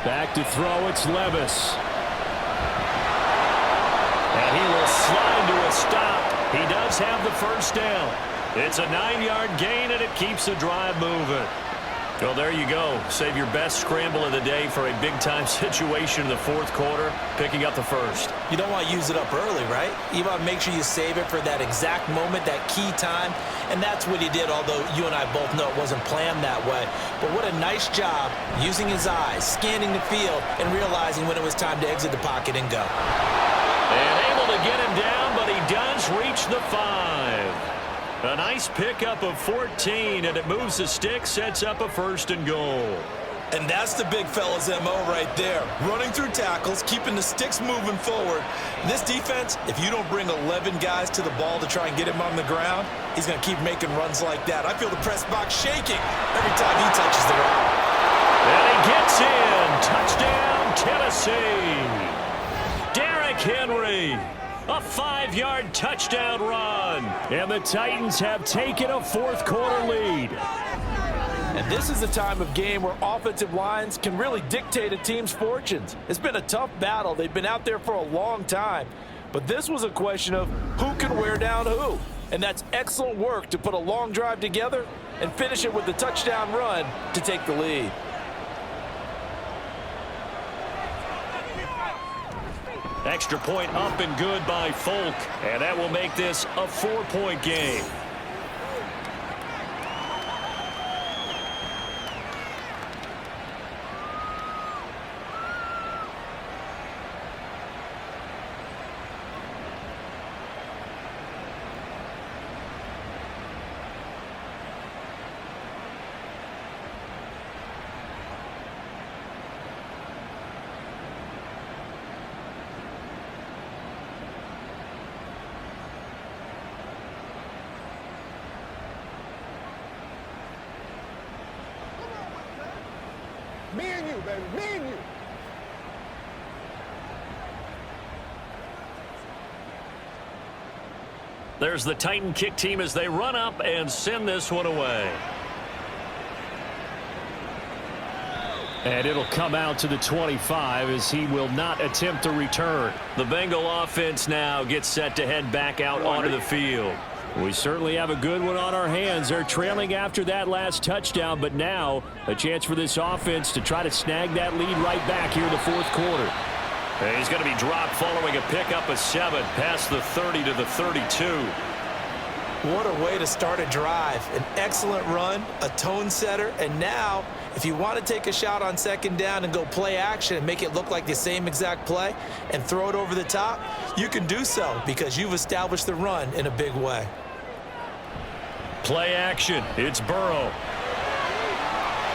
Back to throw, it's Levis. And he will slide to a stop. He does have the 1st down. It's a 9-yard gain, and it keeps the drive moving. Well, there you go. Save your best scramble of the day for a big-time situation in the 4th quarter, picking up the 1st. You don't want to use it up early, right? You want to make sure you save it for that exact moment, that key time, and that's what he did, although you and I both know it wasn't planned that way. But what a nice job using his eyes, scanning the field, and realizing when it was time to exit the pocket and go. And able to get him down, but he does reach the 5. A nice pickup of 14, and it moves the stick, sets up a 1st and goal. And that's the big fella's MO right there. Running through tackles, keeping the sticks moving forward. This defense, if you don't bring 11 guys to the ball to try and get him on the ground, he's going to keep making runs like that. I feel the press box shaking every time he touches the rock. And he gets in. Touchdown, Tennessee. Derrick Henry. A 5-yard touchdown run. And the Titans have taken a 4th quarter lead. And this is the time of game where offensive lines can really dictate a team's fortunes. It's been a tough battle. They've been out there for a long time. But this was a question of who can wear down who. And that's excellent work to put a long drive together and finish it with a touchdown run to take the lead. Extra point up and good by Folk. And that will make this a 4-point game. Me and you, baby. Me and you. There's the Titan kick team as they run up and send this one away. And it'll come out to the 25 as he will not attempt to return. The Bengal offense now gets set to head back out onto the field. We certainly have a good one on our hands. They're trailing after that last touchdown, but now a chance for this offense to try to snag that lead right back here in the fourth quarter. And he's going to be dropped following a pickup of 7 past the 30 to the 32. What a way to start a drive. An excellent run, a tone setter, and now if you want to take a shot on second down and go play action and make it look like the same exact play and throw it over the top, you can do so because you've established the run in a big way. Play action. It's Burrow.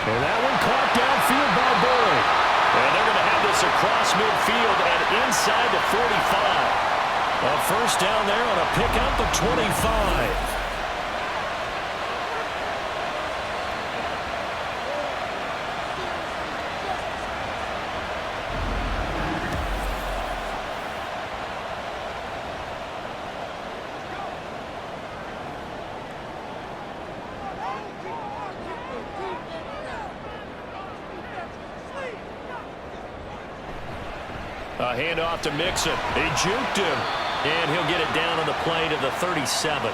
And that one caught downfield by Burrow. And they're going to have this across midfield and inside the 45. A first down there on a pickup of 25. A handoff to Mixon. He juked him. And he'll get it down on the play to the 37.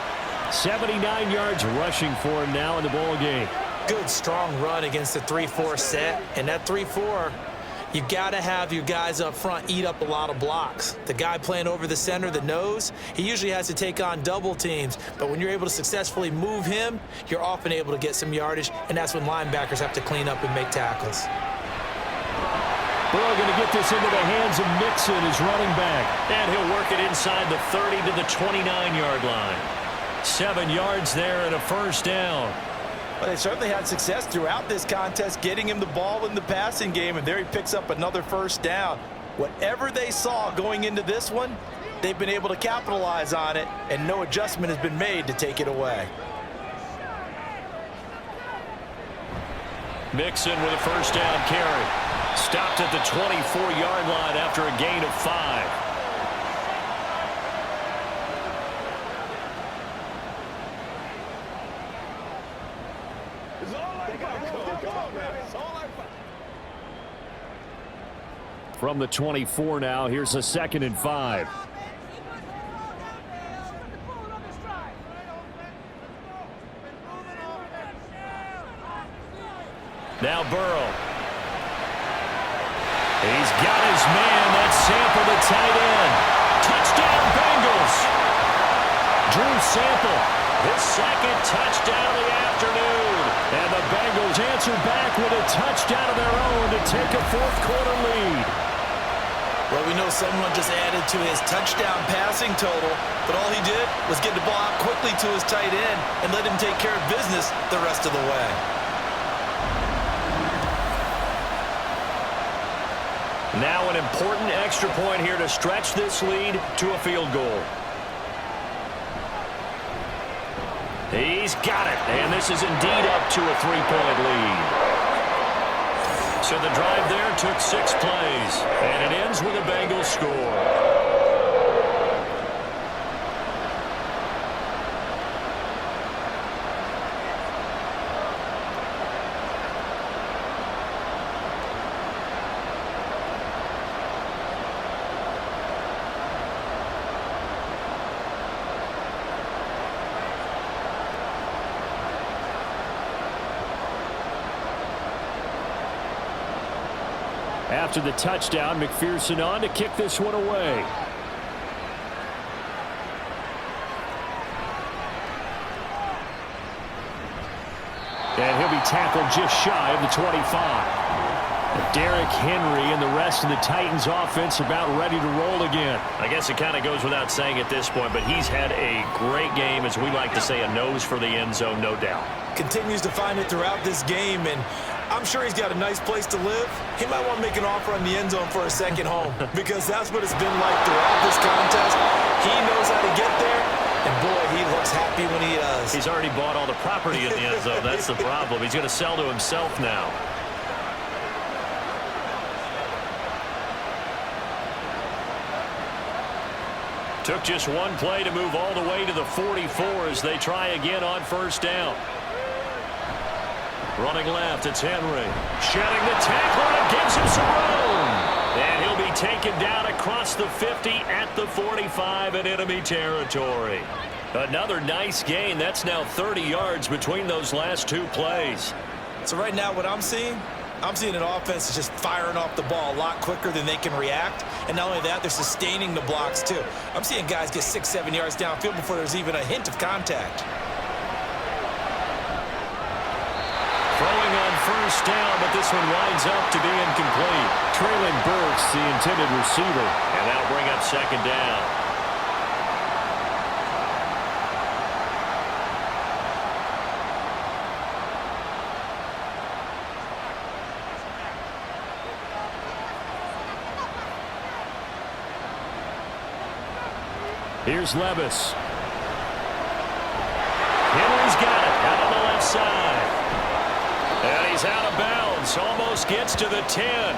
79 yards rushing for him now in the ball game. Good, strong run against the 3-4 set. And that 3-4, you got to have your guys up front eat up a lot of blocks. The guy playing over the center, the nose, he usually has to take on double teams. But when you're able to successfully move him, you're often able to get some yardage. And that's when linebackers have to clean up and make tackles. Burrow going to get this into the hands of Mixon, his running back. And he'll work it inside the 30 to the 29-yard line. 7 yards there and a first down. Well, they certainly had success throughout this contest, getting him the ball in the passing game, and there he picks up another first down. Whatever they saw going into this one, they've been able to capitalize on it, and no adjustment has been made to take it away. Mixon with a first down carry. Stopped at the 24-yard line after a gain of 5. It's all I got. Come on, man. It's all I got. From the 24 now, here's a 2nd and 5. Now Burrow. He's got his man. That's Sample, the tight end. Touchdown, Bengals. Drew Sample, his 2nd touchdown of the afternoon. And the Bengals answer back with a touchdown of their own to take a fourth quarter lead. Well, we know someone just added to his touchdown passing total, but all he did was get the ball out quickly to his tight end and let him take care of business the rest of the way. Now an important extra point here to stretch this lead to a field goal. He's got it, and this is indeed up to a 3-point lead. So the drive there took 6 plays, and it ends with a Bengals score. After the touchdown, McPherson on to kick this one away. And he'll be tackled just shy of the 25. Derrick Henry and the rest of the Titans offense about ready to roll again. I guess it kind of goes without saying at this point, but he's had a great game, as we like to say, a nose for the end zone, no doubt. Continues to find it throughout this game, and I'm sure he's got a nice place to live. He might want to make an offer on the end zone for a second home because that's what it's been like throughout this contest. He knows how to get there, and boy, he looks happy when he does. He's already bought all the property in the end zone. That's the problem. He's going to sell to himself now. Took just one play to move all the way to the 44 as they try again on first down. Running left, it's Henry. Shedding the tackle, and it gives him some room. And he'll be taken down across the 50 at the 45 in enemy territory. Another nice gain. That's now 30 yards between those last two plays. So right now what I'm seeing an offense that's just firing off the ball a lot quicker than they can react. And not only that, they're sustaining the blocks too. I'm seeing guys get 6-7 yards downfield before there's even a hint of contact. Throwing on first down, but this one winds up to be incomplete. Traylon Burks, the intended receiver. And that'll bring up second down. Here's Levis. Henry's got it out on the left side. And he's out of bounds. Almost gets to the 10.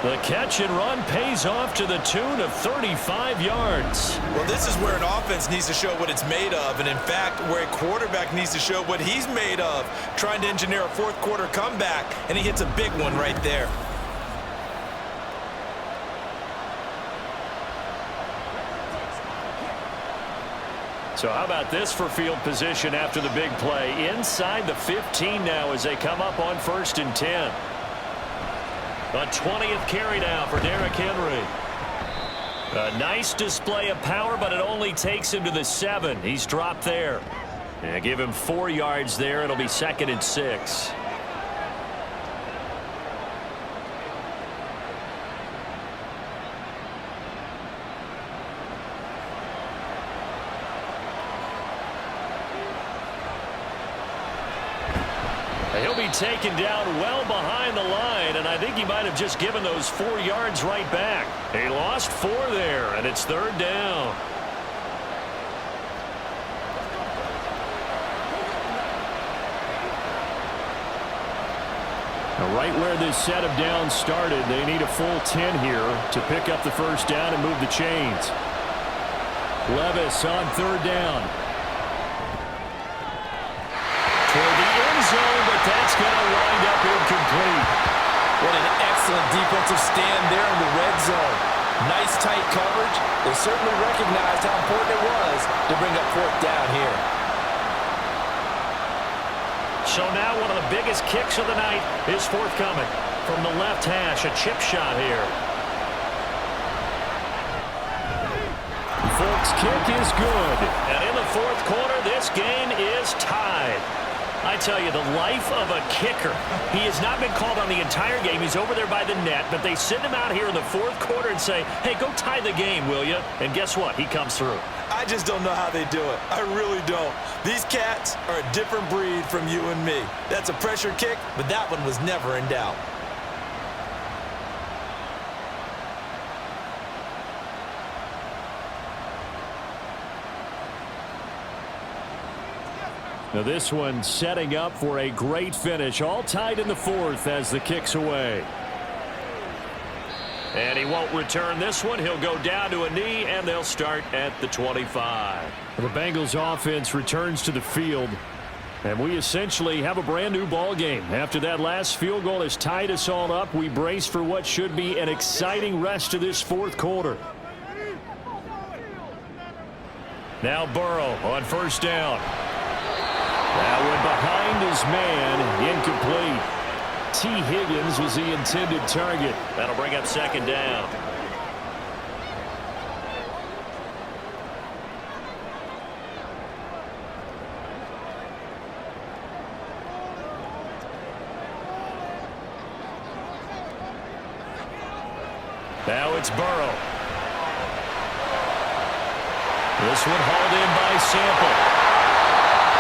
The catch and run pays off to the tune of 35 yards. Well, this is where an offense needs to show what it's made of. And in fact, where a quarterback needs to show what he's made of. Trying to engineer a fourth quarter comeback. And he hits a big one right there. So how about this for field position after the big play? Inside the 15 now as they come up on 1st and 10. A 20th carry now for Derrick Henry. A nice display of power, but it only takes him to the 7. He's dropped there. And give him 4 yards there. It'll be 2nd and 6. He'll be taken down well behind the line, and I think he might have just given those 4 yards right back. He lost 4 there, and it's 3rd down. Now, right where this set of downs started, they need a full 10 here to pick up the first down and move the chains. Levis on 3rd down. Toward the end zone, but that's going to wind up incomplete. What an excellent defensive stand there in the red zone. Nice tight coverage. They certainly recognized how important it was to bring up 4th down here. So now one of the biggest kicks of the night is forthcoming. From the left hash, a chip shot here. Folks, kick is good. And in the 4th quarter, this game is tied. I tell you, the life of a kicker. He has not been called on the entire game. He's over there by the net, but they send him out here in the 4th quarter and say, hey, go tie the game, will you? And guess what? He comes through. I just don't know how they do it. I really don't. These cats are a different breed from you and me. That's a pressure kick, but that one was never in doubt. Now this one setting up for a great finish. All tied in the 4th as the kick's away. And he won't return this one. He'll go down to a knee, and they'll start at the 25. The Bengals offense returns to the field. And we essentially have a brand new ball game. After that last field goal has tied us all up, we brace for what should be an exciting rest of this 4th quarter. Now Burrow on first down. That one behind his man, incomplete. T. Higgins was the intended target. That'll bring up 2nd down. Now it's Burrow. This one hauled in by Sample.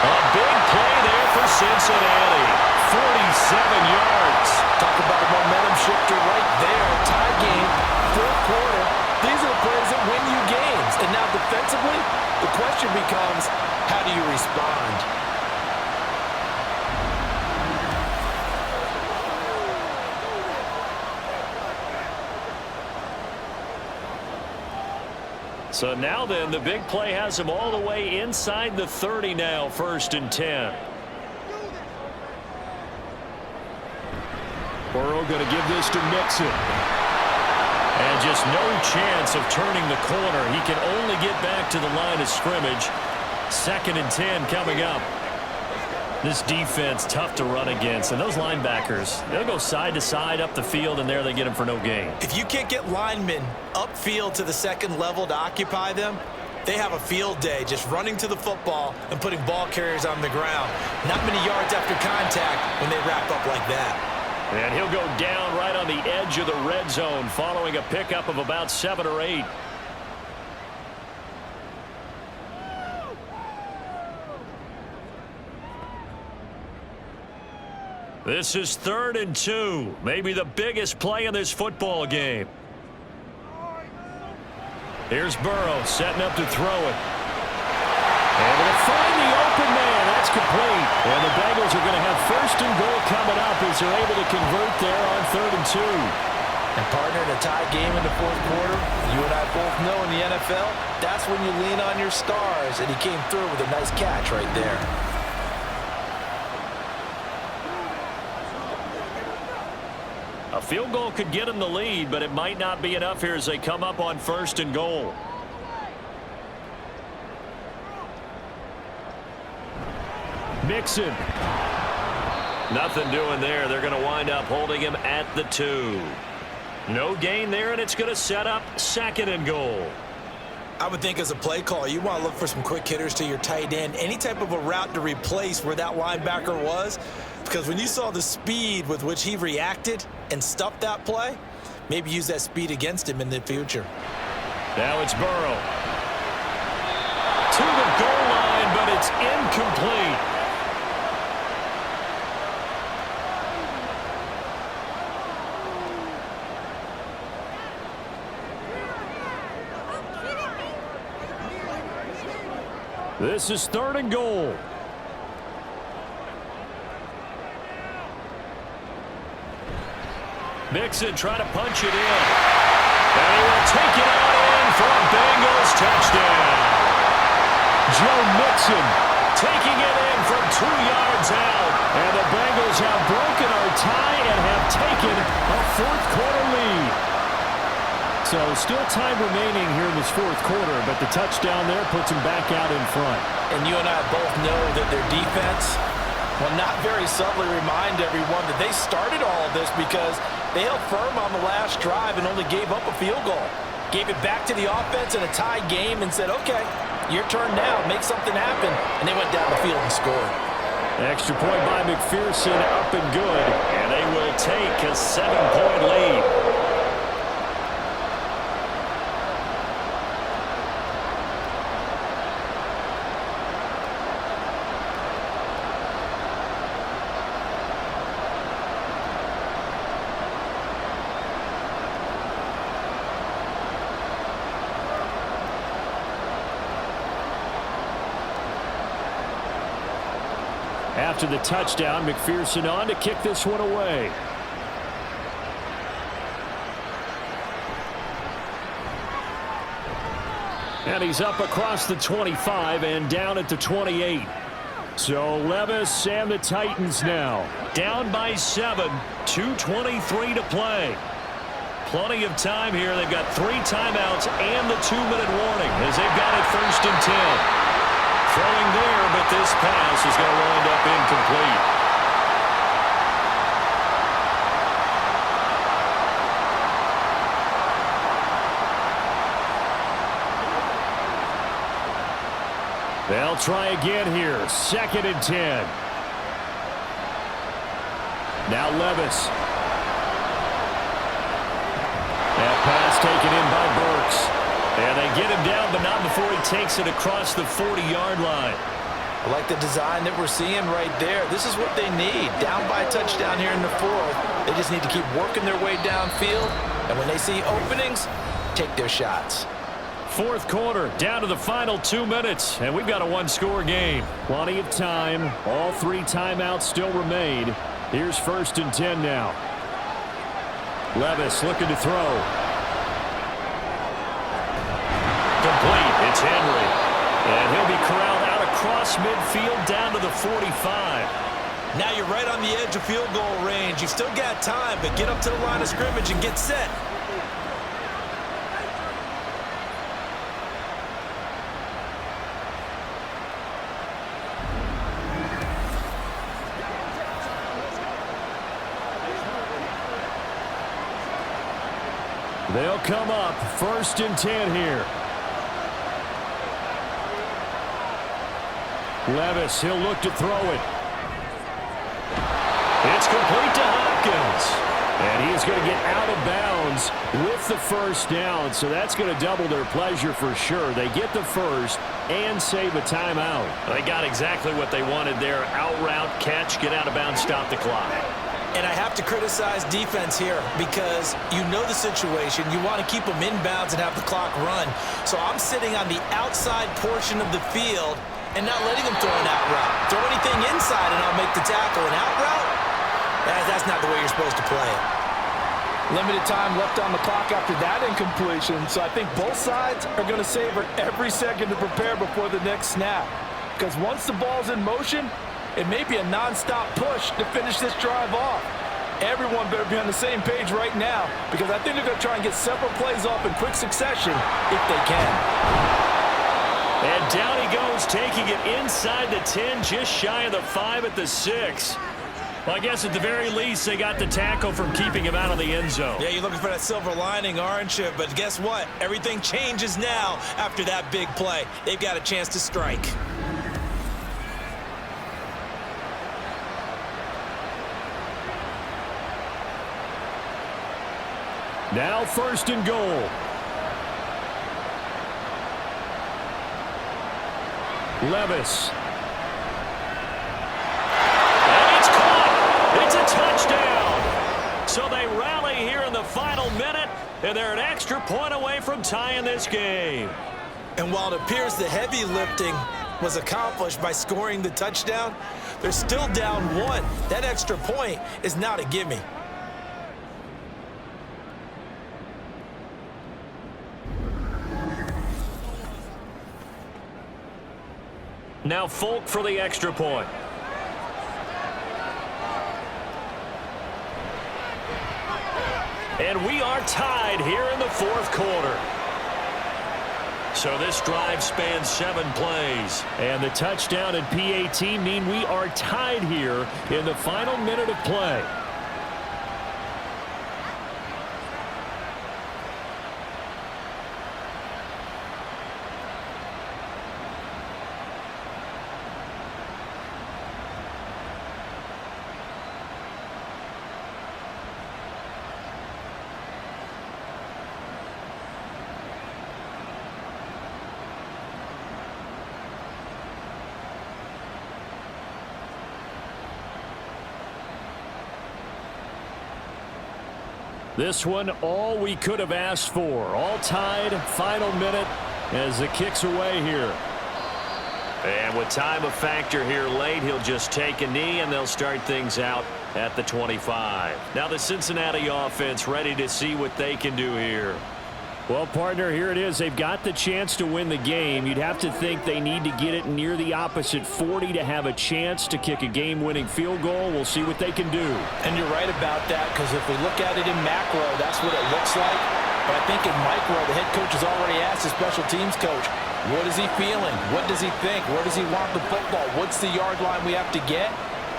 A big play there for Cincinnati. 47 yards. Talk about a momentum shifter right there. Tie game, 4th quarter. These are the plays that win you games. And now defensively, the question becomes, how do you respond? So now then, the big play has him all the way inside the 30 now, 1st and 10. Burrow going to give this to Mixon. And just no chance of turning the corner. He can only get back to the line of scrimmage. 2nd and 10 coming up. This defense tough to run against, and those linebackers, they'll go side to side up the field, and there they get them for no gain. If you can't get linemen upfield to the second level to occupy them, they have a field day just running to the football and putting ball carriers on the ground. Not many yards after contact when they wrap up like that. And he'll go down right on the edge of the red zone following a pickup of about 7 or 8. This is 3rd and 2. Maybe the biggest play in this football game. Here's Burrow setting up to throw it. Able to find the open man. That's complete. And the Bengals are going to have 1st and goal coming up as they're able to convert there on 3rd and 2. And partner, in a tie game in the 4th quarter, you and I both know in the NFL, that's when you lean on your stars. And he came through with a nice catch right there. A field goal could get him the lead, but it might not be enough here as they come up on 1st and goal. Mixon. Nothing doing there. They're going to wind up holding him at the 2. No gain there, and it's going to set up 2nd and goal. I would think as a play call, you want to look for some quick hitters to your tight end, any type of a route to replace where that linebacker was. Because when you saw the speed with which he reacted and stuffed that play, maybe use that speed against him in the future. Now it's Burrow. To the goal line, but it's incomplete. This is 3rd and goal. Mixon trying to punch it in. And he will take it out in for a Bengals touchdown. Joe Mixon taking it in from 2 yards out. And the Bengals have broken our tie and have taken a 4th quarter lead. So still time remaining here in this 4th quarter, but the touchdown there puts them back out in front. And you and I both know that their defense will not very subtly remind everyone that they started all of this because they held firm on the last drive and only gave up a field goal. Gave it back to the offense in a tie game and said, okay, your turn now, make something happen. And they went down the field and scored. Extra point by McPherson, up and good. And they will take a 7-point lead. After the touchdown, McPherson on to kick this one away. And he's up across the 25 and down at the 28. So Levis and the Titans now down by 7, 2:23 to play. Plenty of time here. They've got 3 timeouts and the 2-minute warning as they've got it 1st and 10. Throwing there, but this pass is going to wind up incomplete. They'll try again here. 2nd and 10. Now Levis. That pass taken in by Burks. And they get him down, but not before he takes it across the 40-yard line. I like the design that we're seeing right there. This is what they need. Down by a touchdown here in the 4th. They just need to keep working their way downfield. And when they see openings, take their shots. 4th quarter, down to the final 2 minutes. And we've got a 1-score game. Plenty of time. All 3 timeouts still remain. Here's 1st and 10 now. Levis looking to throw. Complete. it's Henry. And he'll be corralled out across midfield down to the 45. Now you're right on the edge of field goal range. You've still got time, but get up to the line of scrimmage and get set. They'll come up 1st and 10 here. Levis, he'll look to throw it. It's complete to Hopkins. And he is going to get out of bounds with the first down, so that's going to double their pleasure for sure. They get the first and save a timeout. They got exactly what they wanted there. Out route, catch, get out of bounds, stop the clock. And I have to criticize defense here because you know the situation. You want to keep them inbounds and have the clock run. So I'm sitting on the outside portion of the field and not letting them throw an out route. Throw anything inside and I'll make the tackle. An out route? That's not the way you're supposed to play it. Limited time left on the clock after that incompletion, so I think both sides are going to savor every second to prepare before the next snap. Because once the ball's in motion, it may be a non-stop push to finish this drive off. Everyone better be on the same page right now because I think they're going to try and get several plays off in quick succession if they can. And down he goes, taking it inside the 10, just shy of the 5 at the 6. Well, I guess at the very least, they got the tackle from keeping him out of the end zone. Yeah, you're looking for that silver lining, aren't you? But guess what? Everything changes now after that big play. They've got a chance to strike. Now 1st and goal. Levis. And it's caught. It's a touchdown. So they rally here in the final minute, and they're an extra point away from tying this game. And while it appears the heavy lifting was accomplished by scoring the touchdown, they're still down 1. That extra point is not a gimme. Now Folk for the extra point. And we are tied here in the 4th quarter. So this drive spans 7 plays. And the touchdown and PAT mean we are tied here in the final minute of play. This one, all we could have asked for. All tied, final minute as the kick's away here. And with time a factor here late, he'll just take a knee, and they'll start things out at the 25. Now the Cincinnati offense ready to see what they can do here. Well, partner, here it is. They've got the chance to win the game. You'd have to think they need to get it near the opposite 40 to have a chance to kick a game-winning field goal. We'll see what they can do. And you're right about that because if we look at it in macro, that's what it looks like. But I think in micro, the head coach has already asked the special teams coach, what is he feeling? What does he think? Where does he want the football? What's the yard line we have to get?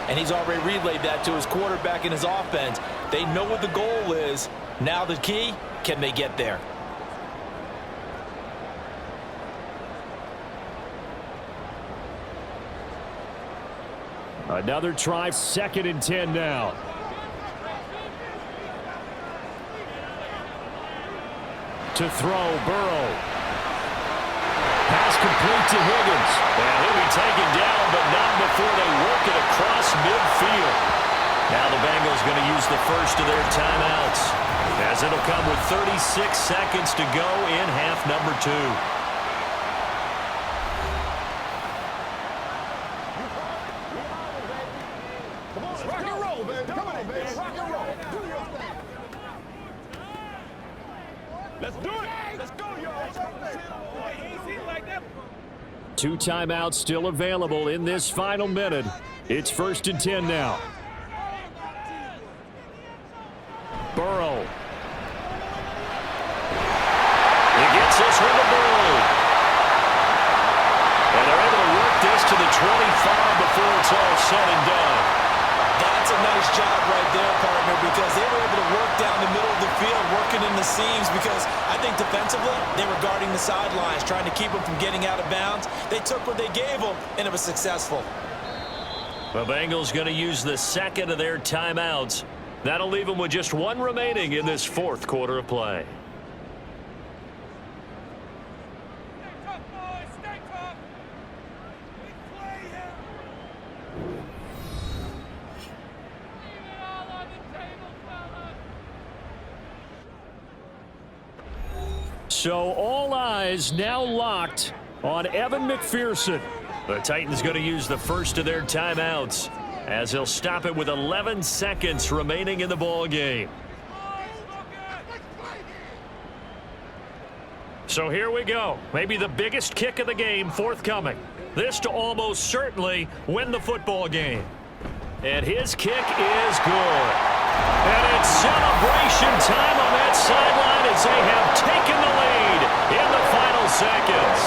And he's already relayed that to his quarterback and his offense. They know what the goal is. Now the key, can they get there? Another try, 2nd and 10 now. To throw, Burrow. Pass complete to Higgins. And he'll be taken down, but not before they work it across midfield. Now the Bengals going to use the first of their timeouts, as it'll come with 36 seconds to go in half number 2. Rock and roll, baby. Come on, baby. Rock and roll. Do your thing. Let's do it. Let's go, y'all. 2 timeouts still available in this final minute. It's 1st and 10 now. Burrow. He gets this one to Burrow. And they're able to work this to the 25 before it's all said and done. That's a nice job right there, partner, because they were able to work down the middle of the field, working in the seams, because I think defensively they were guarding the sidelines, trying to keep them from getting out of bounds. They took what they gave them, and it was successful. The Bengals going to use the second of their timeouts. That'll leave them with just 1 remaining in this 4th quarter of play. So all eyes now locked on Evan McPherson. The Titans going to use the first of their timeouts as he'll stop it with 11 seconds remaining in the ball game. So here we go. Maybe the biggest kick of the game forthcoming. This to almost certainly win the football game. And his kick is good. And it's celebration time on that sideline as they have taken the lead in the final seconds.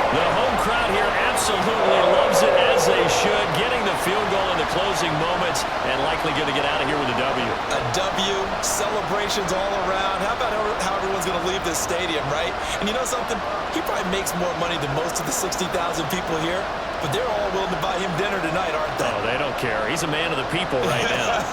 The home crowd here absolutely loves it, as they should, getting the field goal in the closing moments and likely going to get out of here with a W. A W, celebrations all around. How about how everyone's going to leave this stadium, right? And you know something? He probably makes more money than most of the 60,000 people here, but they're all willing to buy him dinner tonight, aren't they? Oh, they don't care. He's a man of the people right now.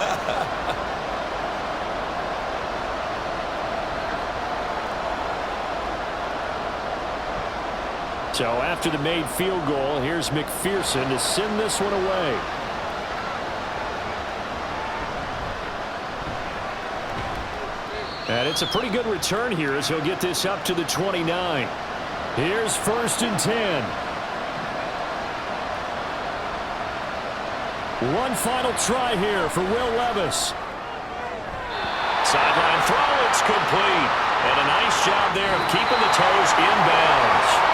So after the made field goal, here's McPherson to send this one away. And it's a pretty good return here as he'll get this up to the 29. Here's 1st and 10. One final try here for Will Levis. Sideline throw, it's complete. And a nice job there of keeping the toes inbounds.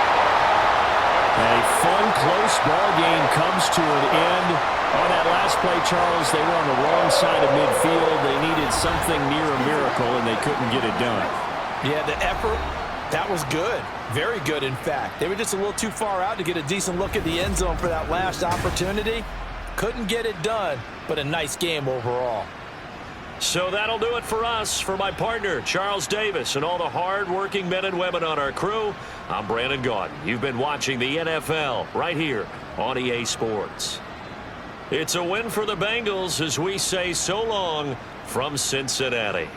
A fun, close ball game comes to an end. On that last play, Charles, they were on the wrong side of midfield. They needed something near a miracle, and they couldn't get it done. Yeah, the effort, that was good. Very good, in fact. They were just a little too far out to get a decent look at the end zone for that last opportunity. Couldn't get it done, but a nice game overall. So that'll do it for us. For my partner, Charles Davis, and all the hard-working men and women on our crew, I'm Brandon Gaudin. You've been watching the NFL right here on EA Sports. It's a win for the Bengals as we say so long from Cincinnati.